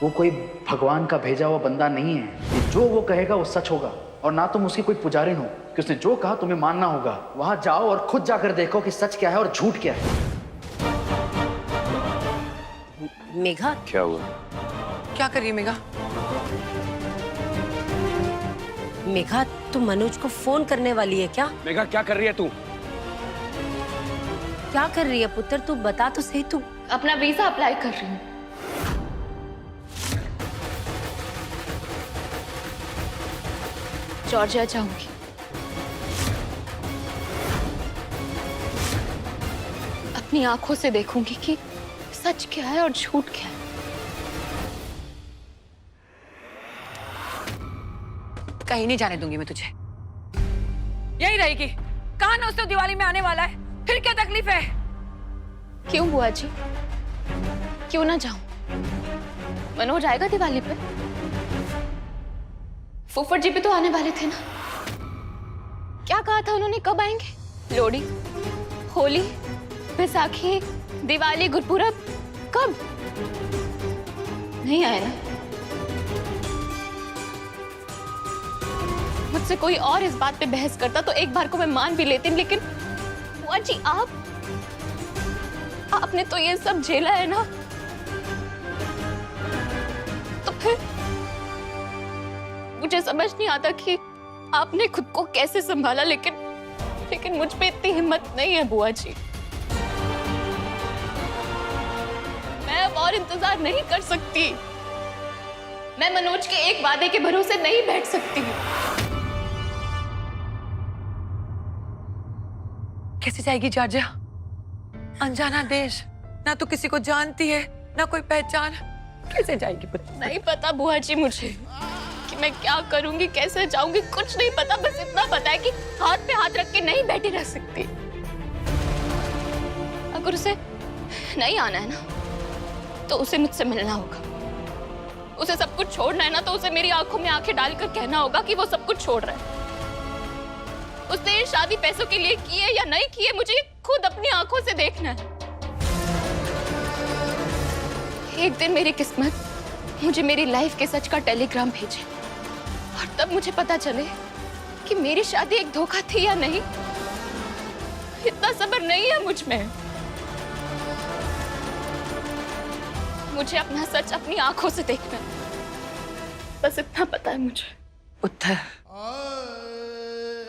वो कोई भगवान का भेजा हुआ बंदा नहीं है कि जो वो कहेगा वो सच होगा। और ना तुम उसकी कोई पुजारिन हो कि उसने जो कहा तुम्हें मानना होगा। वहां जाओ और खुद जाकर देखो कि सच क्या है और झूठ क्या है। मेघा, क्या हुआ? क्या कर रही है मेघा? मेघा, तू मनोज को फोन करने वाली है क्या? मेघा क्या कर रही है तू? क्या कर रही है पुत्र? तू बता तो सही। तू अपना वीजा अप्लाई कर रही हूँ। जॉर्जिया जाऊंगी। अपनी आंखों से देखूंगी कि सच क्या है और झूठ क्या है। कहीं नहीं जाने दूंगी मैं तुझे, यही रहेगी। कहा ना उसने दिवाली में आने वाला है, फिर क्या तकलीफ है? क्यों बुआ जी, क्यों ना जाऊं? मनोज आएगा दिवाली पे। फूफड़ जी भी तो आने वाले थे ना। क्या कहा था उन्होंने? कब आएंगे? लोहड़ी, होली, बैसाखी, दिवाली, गुरपुरब, कब? नहीं आए ना। मुझसे कोई और इस बात पे बहस करता तो एक बार को मैं मान भी लेती, लेकिन बुआ जी आपने तो ये सब झेला है ना, तो फिर मुझे समझ नहीं आता कि आपने खुद को कैसे संभाला। लेकिन मुझ पे इतनी हिम्मत नहीं है बुआ जी। मैं अब और इंतजार नहीं कर सकती। मैं मनोज के एक वादे के भरोसे नहीं बैठ सकती। कैसे जाएगी जॉर्जिया? अनजाना देश, ना तो किसी को जानती है ना कोई पहचान, कैसे जाएगी? नहीं पता बुआ जी मुझे कि मैं क्या करूंगी, कैसे जाऊंगी, कुछ नहीं पता। बस इतना पता है कि हाथ पे हाथ रख के नहीं बैठी रह सकती। अगर उसे नहीं आना है ना तो उसे मुझसे मिलना होगा। उसे सब कुछ छोड़ना है ना तो उसे मेरी आंखों में आंखें डालकर कहना होगा कि वो सब कुछ छोड़ रहा है। उसने ये शादी पैसों के लिए की है या नहीं की है, मुझे खुद अपनी आंखों से देखना है। एक दिन मेरी किस्मत मुझे मेरी लाइफ के सच का टेलीग्राम भेजे और तब मुझे पता चले कि मेरी शादी एक धोखा थी या नहीं। इतना सब्र नहीं है मुझ में। मुझे अपना सच अपनी आंखों से देखना है, बस इतना पता है मुझे। उत्तर,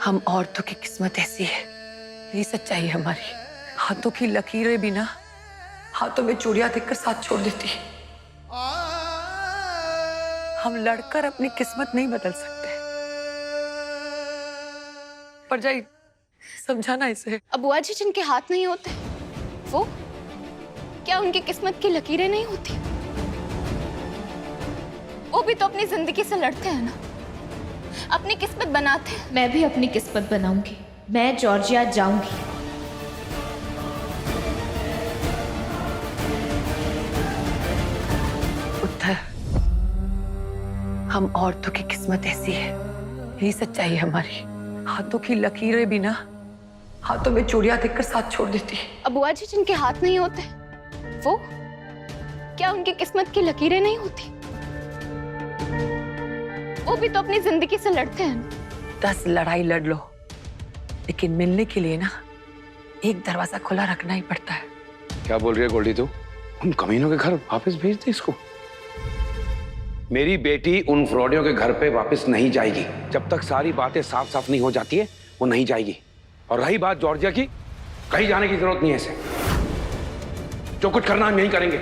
हम औरतों की किस्मत ऐसी है, यही सच्चाई है हमारी। हाथों की लकीरें भी ना हाथों में चूड़ियां देखकर साथ छोड़ देती है। हम लड़कर अपनी किस्मत नहीं बदल सकते। पर जाई समझाना इसे। अबुआ जी जिनके हाथ नहीं होते वो क्या उनकी किस्मत की लकीरें नहीं होती? वो भी तो अपनी जिंदगी से लड़ते हैं ना, अपनी किस्मत बनाते हैं। मैं भी अपनी किस्मत बनाऊंगी। मैं जॉर्जिया जाऊंगी। उत्तर, हम औरतों की किस्मत ऐसी है, यही सच्चाई है हमारी। हाथों की लकीरें भी ना हाथों में चूड़ियां देखकर साथ छोड़ देती है। अबुआ जी जिनके हाथ नहीं होते वो क्या उनकी किस्मत की लकीरें नहीं होती? वो भी तो अपनी जिंदगी से लड़ते हैं। 10 लड़ाई लड़ लो, लेकिन मिलने के लिए ना एक दरवाजा खुला रखना ही पड़ता है। क्या बोल रही है गोल्डी तू? उन कमीनों के घर वापस भेज दे इसको। मेरी बेटी उन फ्रॉडियों के घर पे वापस नहीं जाएगी। जब तक सारी बातें साफ साफ नहीं हो जाती है वो नहीं जाएगी। और रही बात जॉर्जिया की, कहीं जाने की जरूरत नहीं है इसे। जो कुछ करना हम यही करेंगे,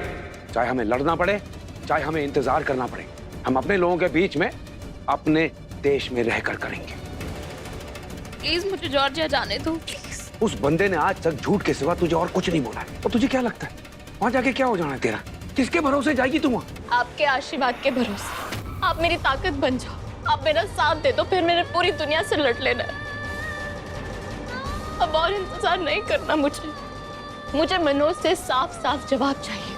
चाहे हमें लड़ना पड़े, चाहे हमें इंतजार करना पड़े। हम अपने लोगों के बीच में अपने देश में रहकर करेंगे। प्लीज मुझे जॉर्जिया जाने दो प्लीज। उस बंदे ने आज तक झूठ के सिवा तुझे और कुछ नहीं बोला है। और तुझे क्या लगता है वहां जाके क्या हो जाना है तेरा? किसके भरोसे जाएगी तू वहां? आपके आशीर्वाद के भरोसे। आप मेरी ताकत बन जाओ, आप मेरा साथ दे दो, फिर मेरे पूरी दुनिया से लड़ लेना। अब और इंतजार नहीं करना मुझे मनोज से साफ साफ जवाब चाहिए,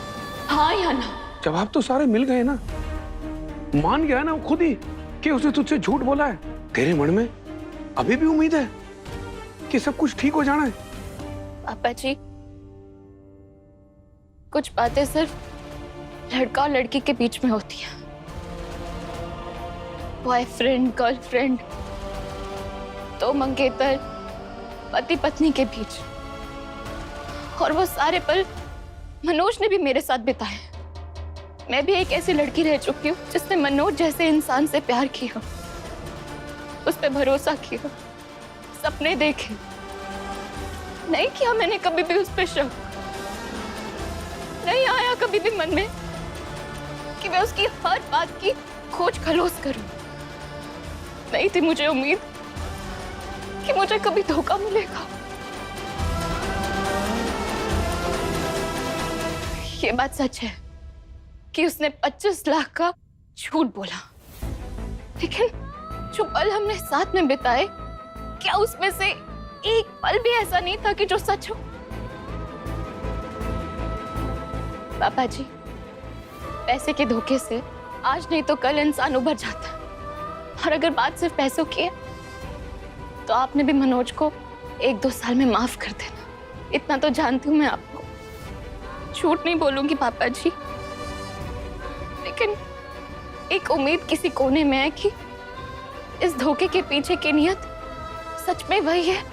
हाँ या ना। जवाब तो सारे मिल गए ना। मान गया ना वो खुद ही कि उसने तुझसे झूठ बोला है। तेरे मन में अभी भी उम्मीद है कि सब कुछ ठीक हो जाना है? पापा जी, कुछ बातें सिर्फ लड़का और लड़की के बीच में होती है। बॉयफ्रेंड गर्लफ्रेंड, दो मंगेतर, पति पत्नी के बीच। और वो सारे पल मनोज ने भी मेरे साथ बिताए। मैं भी एक ऐसी लड़की रह चुकी हूँ जिसने मनोज जैसे इंसान से प्यार किया, उस पर भरोसा किया, सपने देखे। नहीं किया मैंने कभी भी उस पर शक। नहीं आया कभी भी मन में कि मैं उसकी हर बात की खोज खलोस करूं। नहीं थी मुझे उम्मीद कि मुझे कभी धोखा मिलेगा। ये बात सच है कि उसने 25 लाख का झूठ बोला, लेकिन जो पल हमने साथ में बिताए, क्या उसमें से एक पल भी ऐसा नहीं था कि जो सच हो? पापा जी, पैसे के धोखे से आज नहीं तो कल इंसान उभर जाता है। और अगर बात सिर्फ पैसों की है तो आपने भी मनोज को 1-2 साल में माफ कर देना। इतना तो जानती हूँ मैं आपको। झूठ नहीं बोलूंगी पापा जी, लेकिन एक उम्मीद किसी कोने में है कि इस धोखे के पीछे की नियत सच में वही है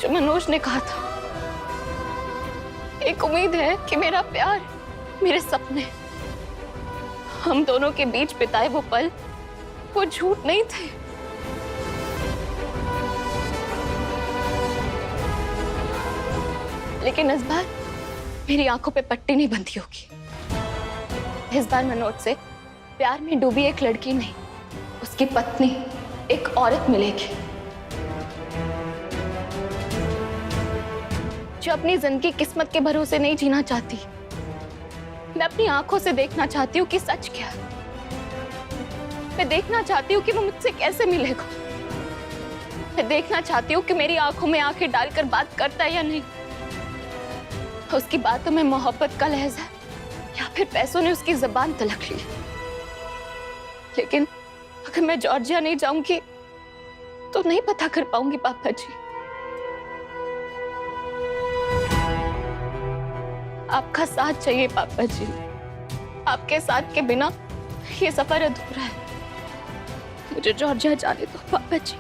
जो मनोज ने कहा था। एक उम्मीद है कि मेरा प्यार, मेरे सपने, हम दोनों के बीच बिताए वो पल, वो झूठ नहीं थे। लेकिन इस बार मेरी आंखों पे पट्टी नहीं बंधी होगी। इस बार मनोज से प्यार में डूबी एक लड़की नहीं, उसकी पत्नी, एक औरत मिलेगी जो अपनी जिंदगी किस्मत के भरोसे नहीं जीना चाहती। मैं अपनी आंखों से देखना चाहती हूँ कि सच क्या है। मैं देखना चाहती हूँ कि वो मुझसे कैसे मिलेगा। मैं देखना चाहती हूँ कि मेरी आंखों में आंखें डालकर बात करता है या नहीं। उसकी बातों में मोहब्बत का लहजा है या फिर पैसों ने उसकी जुबान तलक ली। लेकिन अगर मैं जॉर्जिया नहीं जाऊंगी तो नहीं पता कर पाऊंगी पापा जी। आपका साथ चाहिए पापा जी। आपके साथ के बिना ये सफर अधूरा है। मुझे जॉर्जिया जाने दो पापा जी,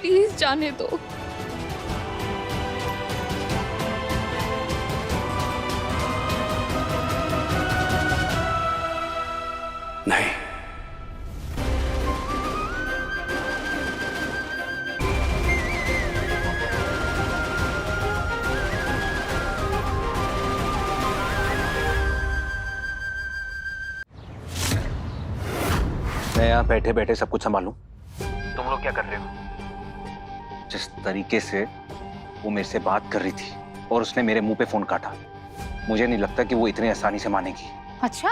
प्लीज जाने दो। नहीं, मैं यहाँ बैठे बैठे सब कुछ संभालूं? तुम लोग क्या कर रहे हो? जिस तरीके से वो मेरे से बात कर रही थी और उसने मेरे मुंह पे फोन काटा, मुझे नहीं लगता कि वो इतनी आसानी से मानेगी। अच्छा,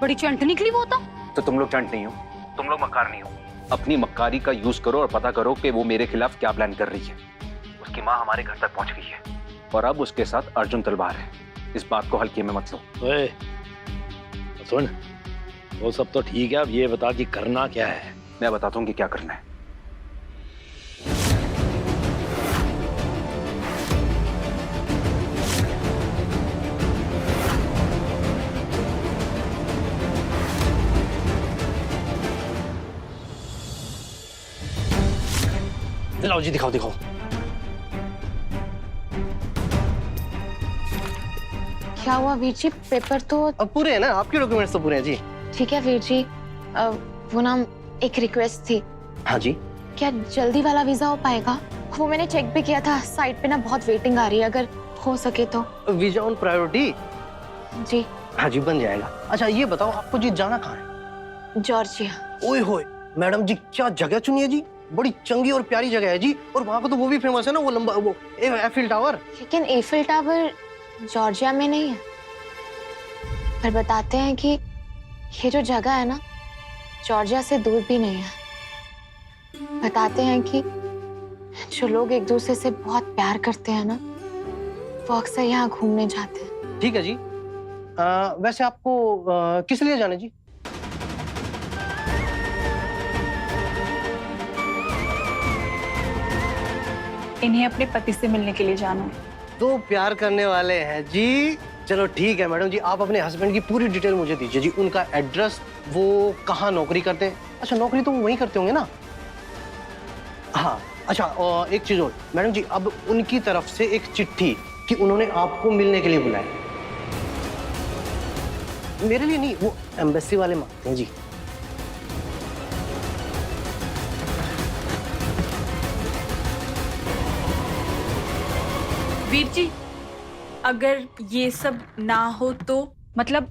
बड़ी चंट निकली वो तो तुम लोग चंट नहीं हो, तुम लोग मक्कार नहीं हो। अपनी मक्कारी का यूज करो और पता करो कि वो मेरे खिलाफ क्या प्लान कर रही है। उसकी माँ हमारे घर तक पहुंच गई है और अब उसके साथ अर्जुन तलवार है। इस बात को हल्के में मत लो। ओए, सुन, वो सब तो ठीक है, अब ये बता कि करना क्या है। मैं बताता हूँ कि क्या करना है। लाओ जी, दिखाओ दिखाओ। क्या हुआ वीर जी? पेपर तो अब पूरे हैं ना, आपके डॉक्यूमेंट्स तो पूरे हैं जी। ठीक है वीर जी। वो ना एक रिक्वेस्ट थी। हाँ जी। क्या जल्दी वाला वीजा हो पाएगा? वो मैंने चेक भी किया था, साइट पे ना बहुत वेटिंग आ रही है, अगर हो सके तो। Visa on priority? जी हाँ जी, बन जाएगा। अच्छा ये बताओ, आपको जी जाना कहाँ है? जॉर्जिया। ओए होए मैडम जी, क्या जगह चुनी है जी, बड़ी चंगी और प्यारी जगह है जी। और वहाँ का तो वो भी फेमस है ना, वो लंबा वो एफिल टावर। लेकिन एफिल टावर जॉर्जिया में नहीं है। पर बताते हैं कि ये जो जगह है ना, जॉर्जिया से दूर भी नहीं है। बताते हैं कि जो लोग एक दूसरे से बहुत प्यार करते हैं ना, वो अक्सर यहाँ घूमने जाते हैं। ठीक है जी। वैसे आपको किस लिए जाना जी? इन्हें अपने पति से मिलने के लिए जाना है। तो प्यार करने वाले हैं जी। चलो ठीक है मैडम जी, आप अपने हस्बैंड की पूरी डिटेल मुझे दीजिए जी। उनका एड्रेस, वो कहाँ नौकरी करते हैं? अच्छा, नौकरी तो वो वहीं करते होंगे ना? हाँ अच्छा, और एक चीज और मैडम जी, अब उनकी तरफ से एक चिट्ठी कि उन्होंने आपको मिलने के लिए बुलाया। मेरे लिए नहीं, वो एम्बेसी वाले मांगते हैं जी। वीर जी, अगर ये सब ना हो तो, मतलब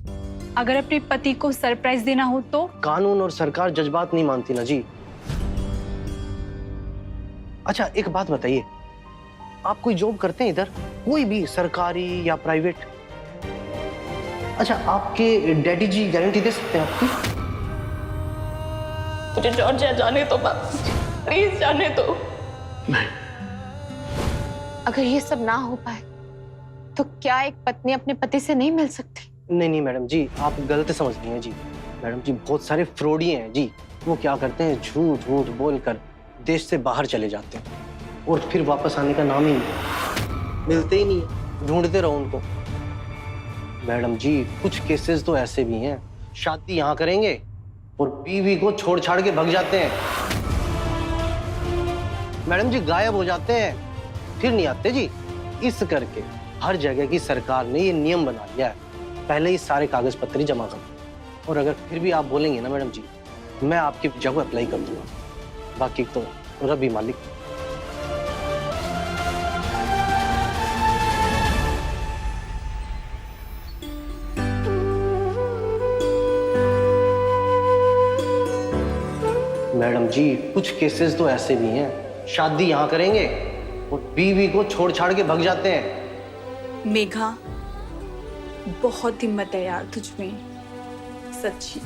अगर अपने पति को सरप्राइज देना हो तो? कानून और सरकार जज्बात नहीं मानती ना जी। अच्छा एक बात बताइए, आप कोई जॉब करते हैं इधर, कोई भी, सरकारी या प्राइवेट? अच्छा, आपके डैडी जी गारंटी दे सकते हैं आपकी? मुझे जॉर्जिया जाने दो पापा, प्लीज जाने दो। अगर ये सब ना हो पाए तो क्या एक पत्नी अपने पति से नहीं मिल सकती? नहीं नहीं मैडम जी, आप गलत समझ रही हैं जी। मैडम जी, बहुत सारे फ्रॉडी हैं जी। वो क्या करते हैं, झूठ झूठ बोलकर देश से बाहर चले जाते हैं और फिर वापस आने का नाम ही नहीं, मिलते ही नहीं, ढूंढते रहो उनको। मैडम जी, कुछ केसेस तो ऐसे भी हैं, शादी यहाँ करेंगे और बीवी को छोड़ छाड़ के भग जाते हैं। मैडम जी, गायब हो जाते हैं, फिर नहीं आते जी। इस करके हर जगह की सरकार ने ये नियम बना लिया है, पहले ही सारे कागज पत्र जमा करो। और अगर फिर भी आप बोलेंगे ना मैडम जी, मैं आपकी जगह अप्लाई कर दूंगा। बाकी तो रब्बी मालिक। मैडम जी, कुछ केसेस तो ऐसे भी हैं, शादी यहाँ करेंगे और बीवी को छोड़ छाड़ के भग जाते हैं। मेघा, बहुत हिम्मत है यार तुझ में, सच्ची।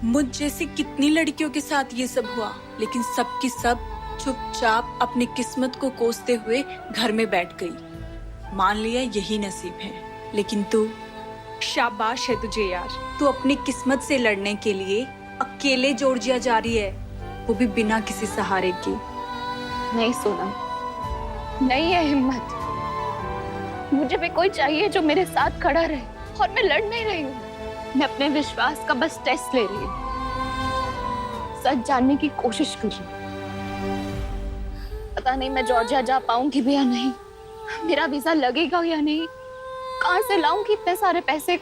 मुझ जैसी कितनी लड़कियों के साथ ये सब हुआ, लेकिन सबकी सब चुपचाप अपनी किस्मत को कोसते हुए घर में बैठ गई। मान लिया यही नसीब है, लेकिन तू, शाबाश है तुझे यार। तू अपनी किस्मत से लड़ने के लिए अकेले जॉर्जिया जा रही है, वो भी बिना किसी सहारे के। नहीं सोनम, नहीं है हिम्मत। मुझे भी कोई चाहिए जो मेरे साथ खड़ा रहे, और मैं लड़ नहीं रही हूँ। मैं अपने विश्वास का बस टेस्ट ले रही हूँ, सच जानने की कोशिश कर रही हूँ। पता नहीं मैं जॉर्जिया जा पाऊंगी भी या नहीं, मेरा वीजा लगेगा या नहीं, कहाँ से लाऊंगी इतने सारे पैसे,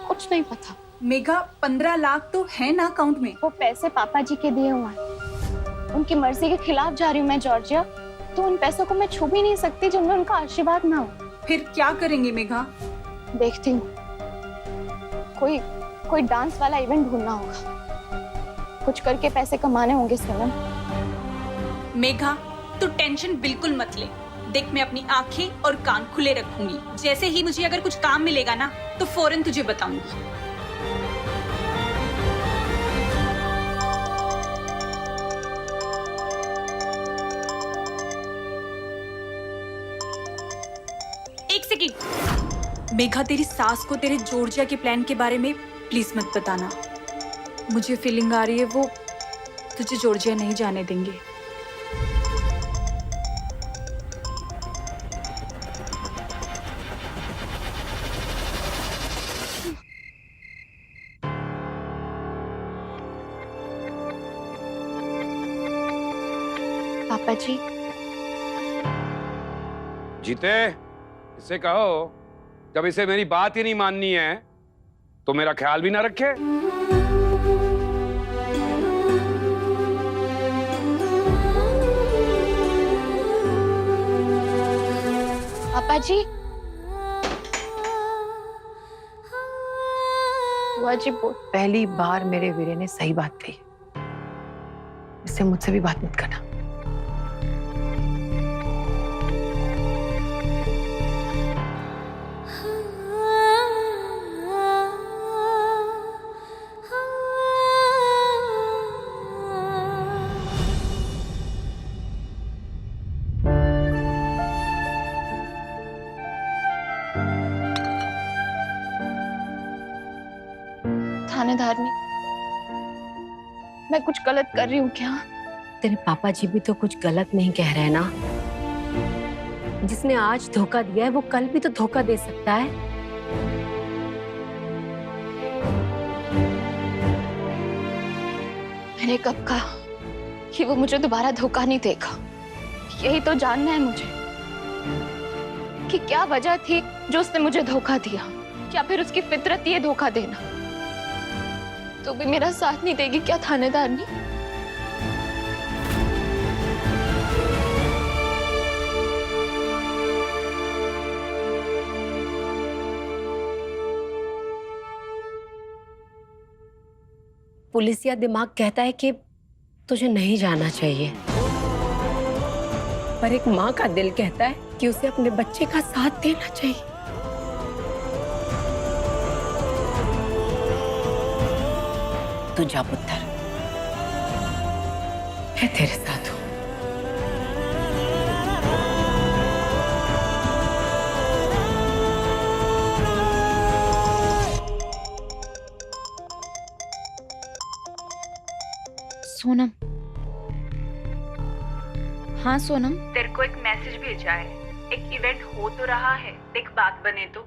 कुछ नहीं पता। मेघा, 15 लाख तो है ना अकाउंट में? वो पैसे पापा जी के दिए हुए हैं, उनकी मर्जी के खिलाफ जा रही हूँ मैं जॉर्जिया, तो उन पैसों को मैं छू भी नहीं सकती जिनमें उनका आशीर्वाद ना हो। फिर क्या करेंगे मेघा? देखती हूँ, कोई डांस वाला इवेंट ढूंढना होगा, कुछ करके पैसे कमाने होंगे सोनम। मेघा, तू टेंशन बिल्कुल मत ले। देख, मैं अपनी आंखें और कान खुले रखूंगी। जैसे ही मुझे अगर कुछ काम मिलेगा ना, तो फौरन तुझे बताऊंगी। एक सेकंड। मेघा, तेरी सास को तेरे जॉर्जिया के प्लान के बारे में प्लीज मत बताना। मुझे फीलिंग आ रही है वो तुझे जॉर्जिया नहीं जाने देंगे। पापा जी। जीते, इसे कहो जब इसे मेरी बात ही नहीं माननी है तो मेरा ख्याल भी ना रखे। पापा जी, बुआ जी बोल। पहली बार मेरे वीरे ने सही बात कही। इससे मुझसे भी बात मत करना। थानेदारनी, मैं कुछ गलत कर रही हूँ क्या? तेरे पापा जी भी तो कुछ गलत नहीं कह रहे हैं ना। जिसने आज धोखा दिया है वो कल भी तो धोखा दे सकता है। मैंने कब कहा कि वो मुझे दोबारा धोखा नहीं देगा? यही तो जानना है मुझे कि क्या वजह थी जो उसने मुझे धोखा दिया, या फिर उसकी फितरत ये धोखा देना। तो भी मेरा साथ नहीं देगी क्या थानेदारनी? पुलिसिया दिमाग कहता है कि तुझे नहीं जाना चाहिए, पर एक माँ का दिल कहता है कि उसे अपने बच्चे का साथ देना चाहिए। तू जा पुत्र, मैं तेरे साथ हूं। सोनम। हाँ सोनम। तेरे को एक मैसेज भेजा है, एक इवेंट हो तो रहा है, देख बात बने तो।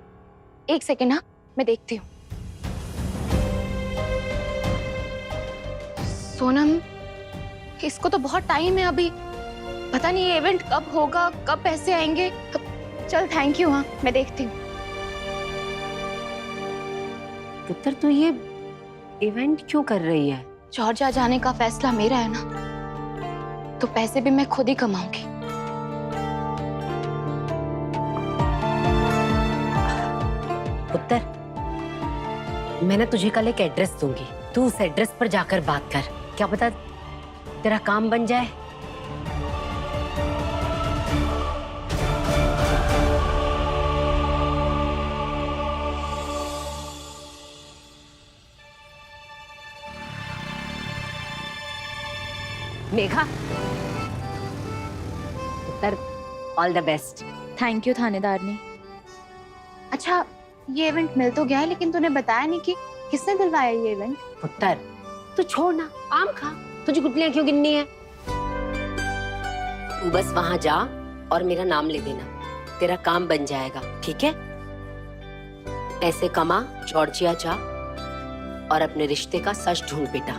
एक सेकेंड, हाँ मैं देखती हूँ। सोनम, इसको तो बहुत टाइम है अभी, पता नहीं ये इवेंट कब होगा, कब पैसे आएंगे। चल थैंक यू, हाँ मैं देखती हूँ। पुत्र, तू ये इवेंट क्यों कर रही है? जॉर्जिया जाने का फैसला मेरा है ना, तो पैसे भी मैं खुद ही कमाऊंगी। पुत्र, मैं ना तुझे कल एक एड्रेस दूंगी, तू उस एड्रेस पर जाकर बात कर, क्या पता तेरा काम बन जाए। मेघा, उत्तर, all the best. Thank you थानेदारनी। अच्छा, ये इवेंट मिल तो गया है, लेकिन तूने बताया नहीं कि किसने दिलवाया ये इवेंट। उत्तर, तू छोड़ ना, आम खा, तुझे गुटलियां क्यों गिननी है? तू बस वहां जा और मेरा नाम ले देना, तेरा काम बन जाएगा, ठीक है? ऐसे कमा, जॉर्जिया जा और अपने रिश्ते का सच ढूंढ बेटा।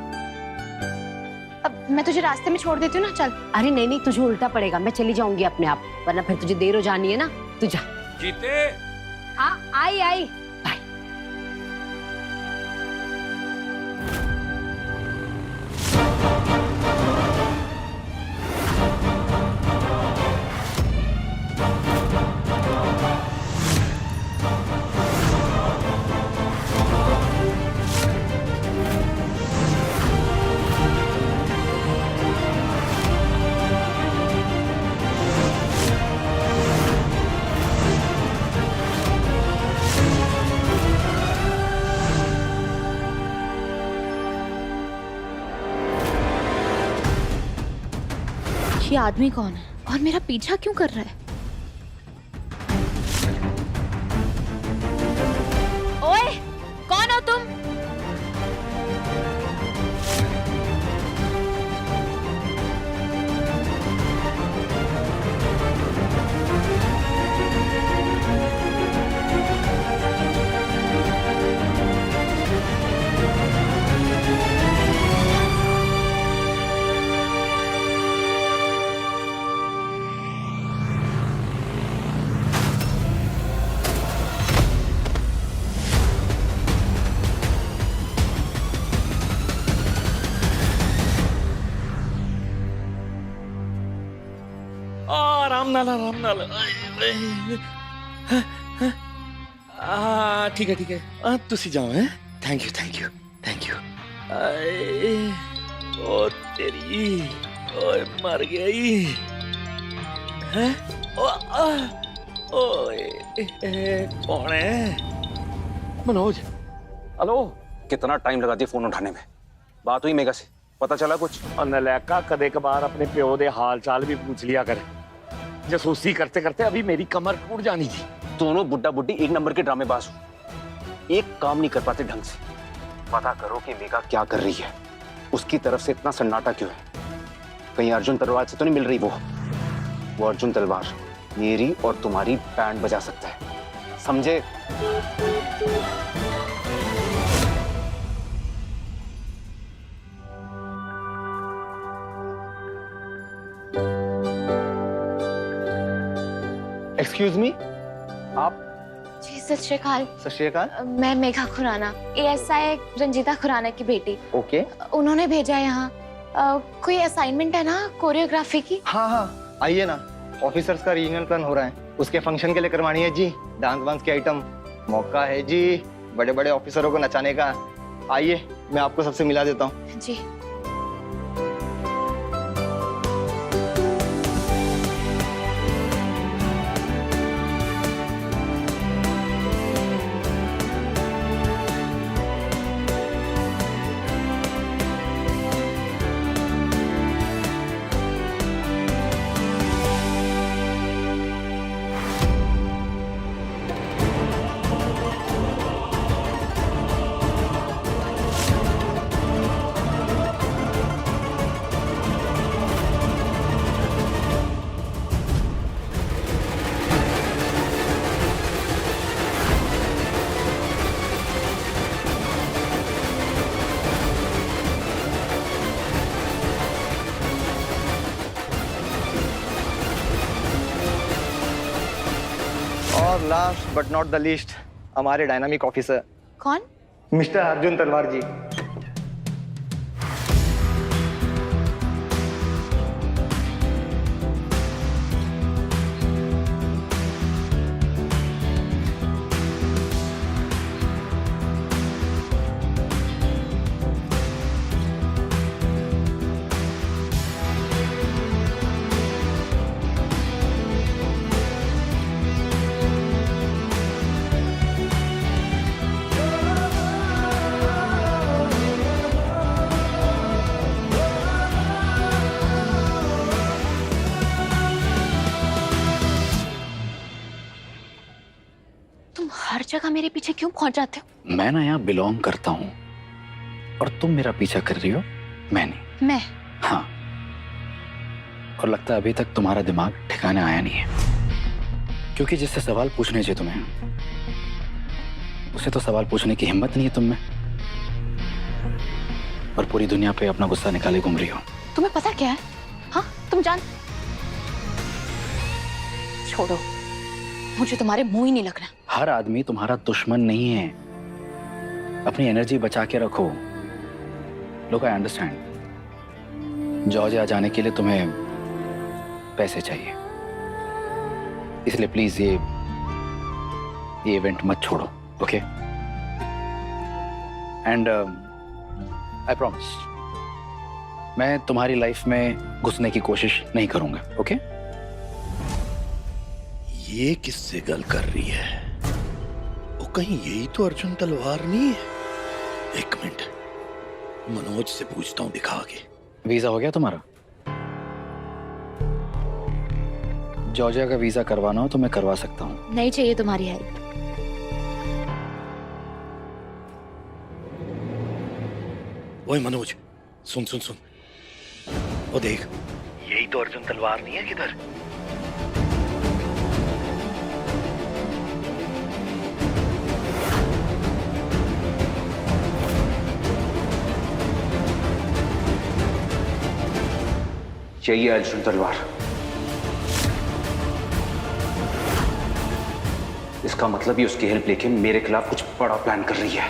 अब मैं तुझे रास्ते में छोड़ देती हूँ ना, चल। अरे नहीं नहीं, तुझे उल्टा पड़ेगा, मैं चली जाऊंगी अपने आप, वरना फिर तुझे देर हो जानी है ना। तू जा। जीते। हाँ, आई आई। बाय। ये आदमी कौन है और मेरा पीछा क्यों कर रहा है? ओए, कौन हो तुम? आराम नाल। ठीक है ठीक है, तुसी जाओ। है, thank you thank you thank you. ओ तेरी, ओए मर गई है। कौन है? मनोज। हेलो। कितना टाइम लगा दिया फोन उठाने में? बात हुई मेघा से? पता चला कुछ? नलैका, कदे कबार अपने प्यो दे हाल चाल भी पूछ लिया कर। जासूसी करते करते अभी मेरी कमर टूट जानी थी। दोनों बुड्ढा बुड्ढी एक नंबर के ड्रामेबाज हो, एक काम नहीं कर पाते ढंग से। पता करो कि मेघा क्या कर रही है, उसकी तरफ से इतना सन्नाटा क्यों है? कहीं अर्जुन तलवार से तो नहीं मिल रही? वो अर्जुन तलवार मेरी और तुम्हारी बैंड बजा सकता है, समझे? एक्सक्यूज मी, आप? जी सत श्री अकाल। सत श्री अकाल। मैं मेघा खुराना, ASI रंजीता खुराना की बेटी। ओके। उन्होंने भेजा है यहाँ। कोई असाइनमेंट है ना कोरियोग्राफी की? हाँ हाँ, आइए ना। ऑफिसर्स का रीजनल प्लान हो रहा है, उसके फंक्शन के लिए करवानी है जी। डांस वांस के आइटम, मौका है जी बड़े बड़े ऑफिसरों को नचाने का। आइए, मैं आपको सबसे मिला देता हूँ। जी। और last but not the least, हमारे डायनामिक ऑफिसर। कौन? मिस्टर अर्जुन तलवार जी। पीछे क्यों पहुंच जाते हो? मैं ना यहाँ बिलोंग करता हूँ और तुम मेरा पीछा कर रही हो, मैं नहीं। मैं? हाँ, और लगता है अभी तक तुम्हारा दिमाग ठिकाने आया नहीं है, क्योंकि जिससे सवाल पूछने चाहिए तुम्हें, उसे तो सवाल पूछने की हिम्मत नहीं है तुम में, और पूरी दुनिया पे अपना गुस्सा निकाले घूम रही हो। तुम्हें पता क्या है? हाँ, तुम जान, छोड़ो, मुझे तुम्हारे मुंह ही नहीं लगना। हर आदमी तुम्हारा दुश्मन नहीं है, अपनी एनर्जी बचा के रखो। लोग, आई अंडरस्टैंड, जॉर्जिया जाने के लिए तुम्हें पैसे चाहिए, इसलिए प्लीज ये इवेंट मत छोड़ो, ओके? एंड आई प्रॉमिस, मैं तुम्हारी लाइफ में घुसने की कोशिश नहीं करूंगा, ओके? ये किससे गल कर रही है? वो कहीं यही तो अर्जुन तलवार नहीं है? एक मिनट, मनोज से पूछता हूं दिखा के। वीजा हो गया तुम्हारा? जॉर्जिया का वीजा करवाना हो तो मैं करवा सकता हूँ। नहीं चाहिए तुम्हारी हेल्प। ओए मनोज, सुन सुन सुन, वो देख, यही तो अर्जुन तलवार नहीं है किधर? यही है अर्जुन तलवार। इसका मतलब ही उसकी हेल्प लेके मेरे खिलाफ कुछ बड़ा प्लान कर रही है।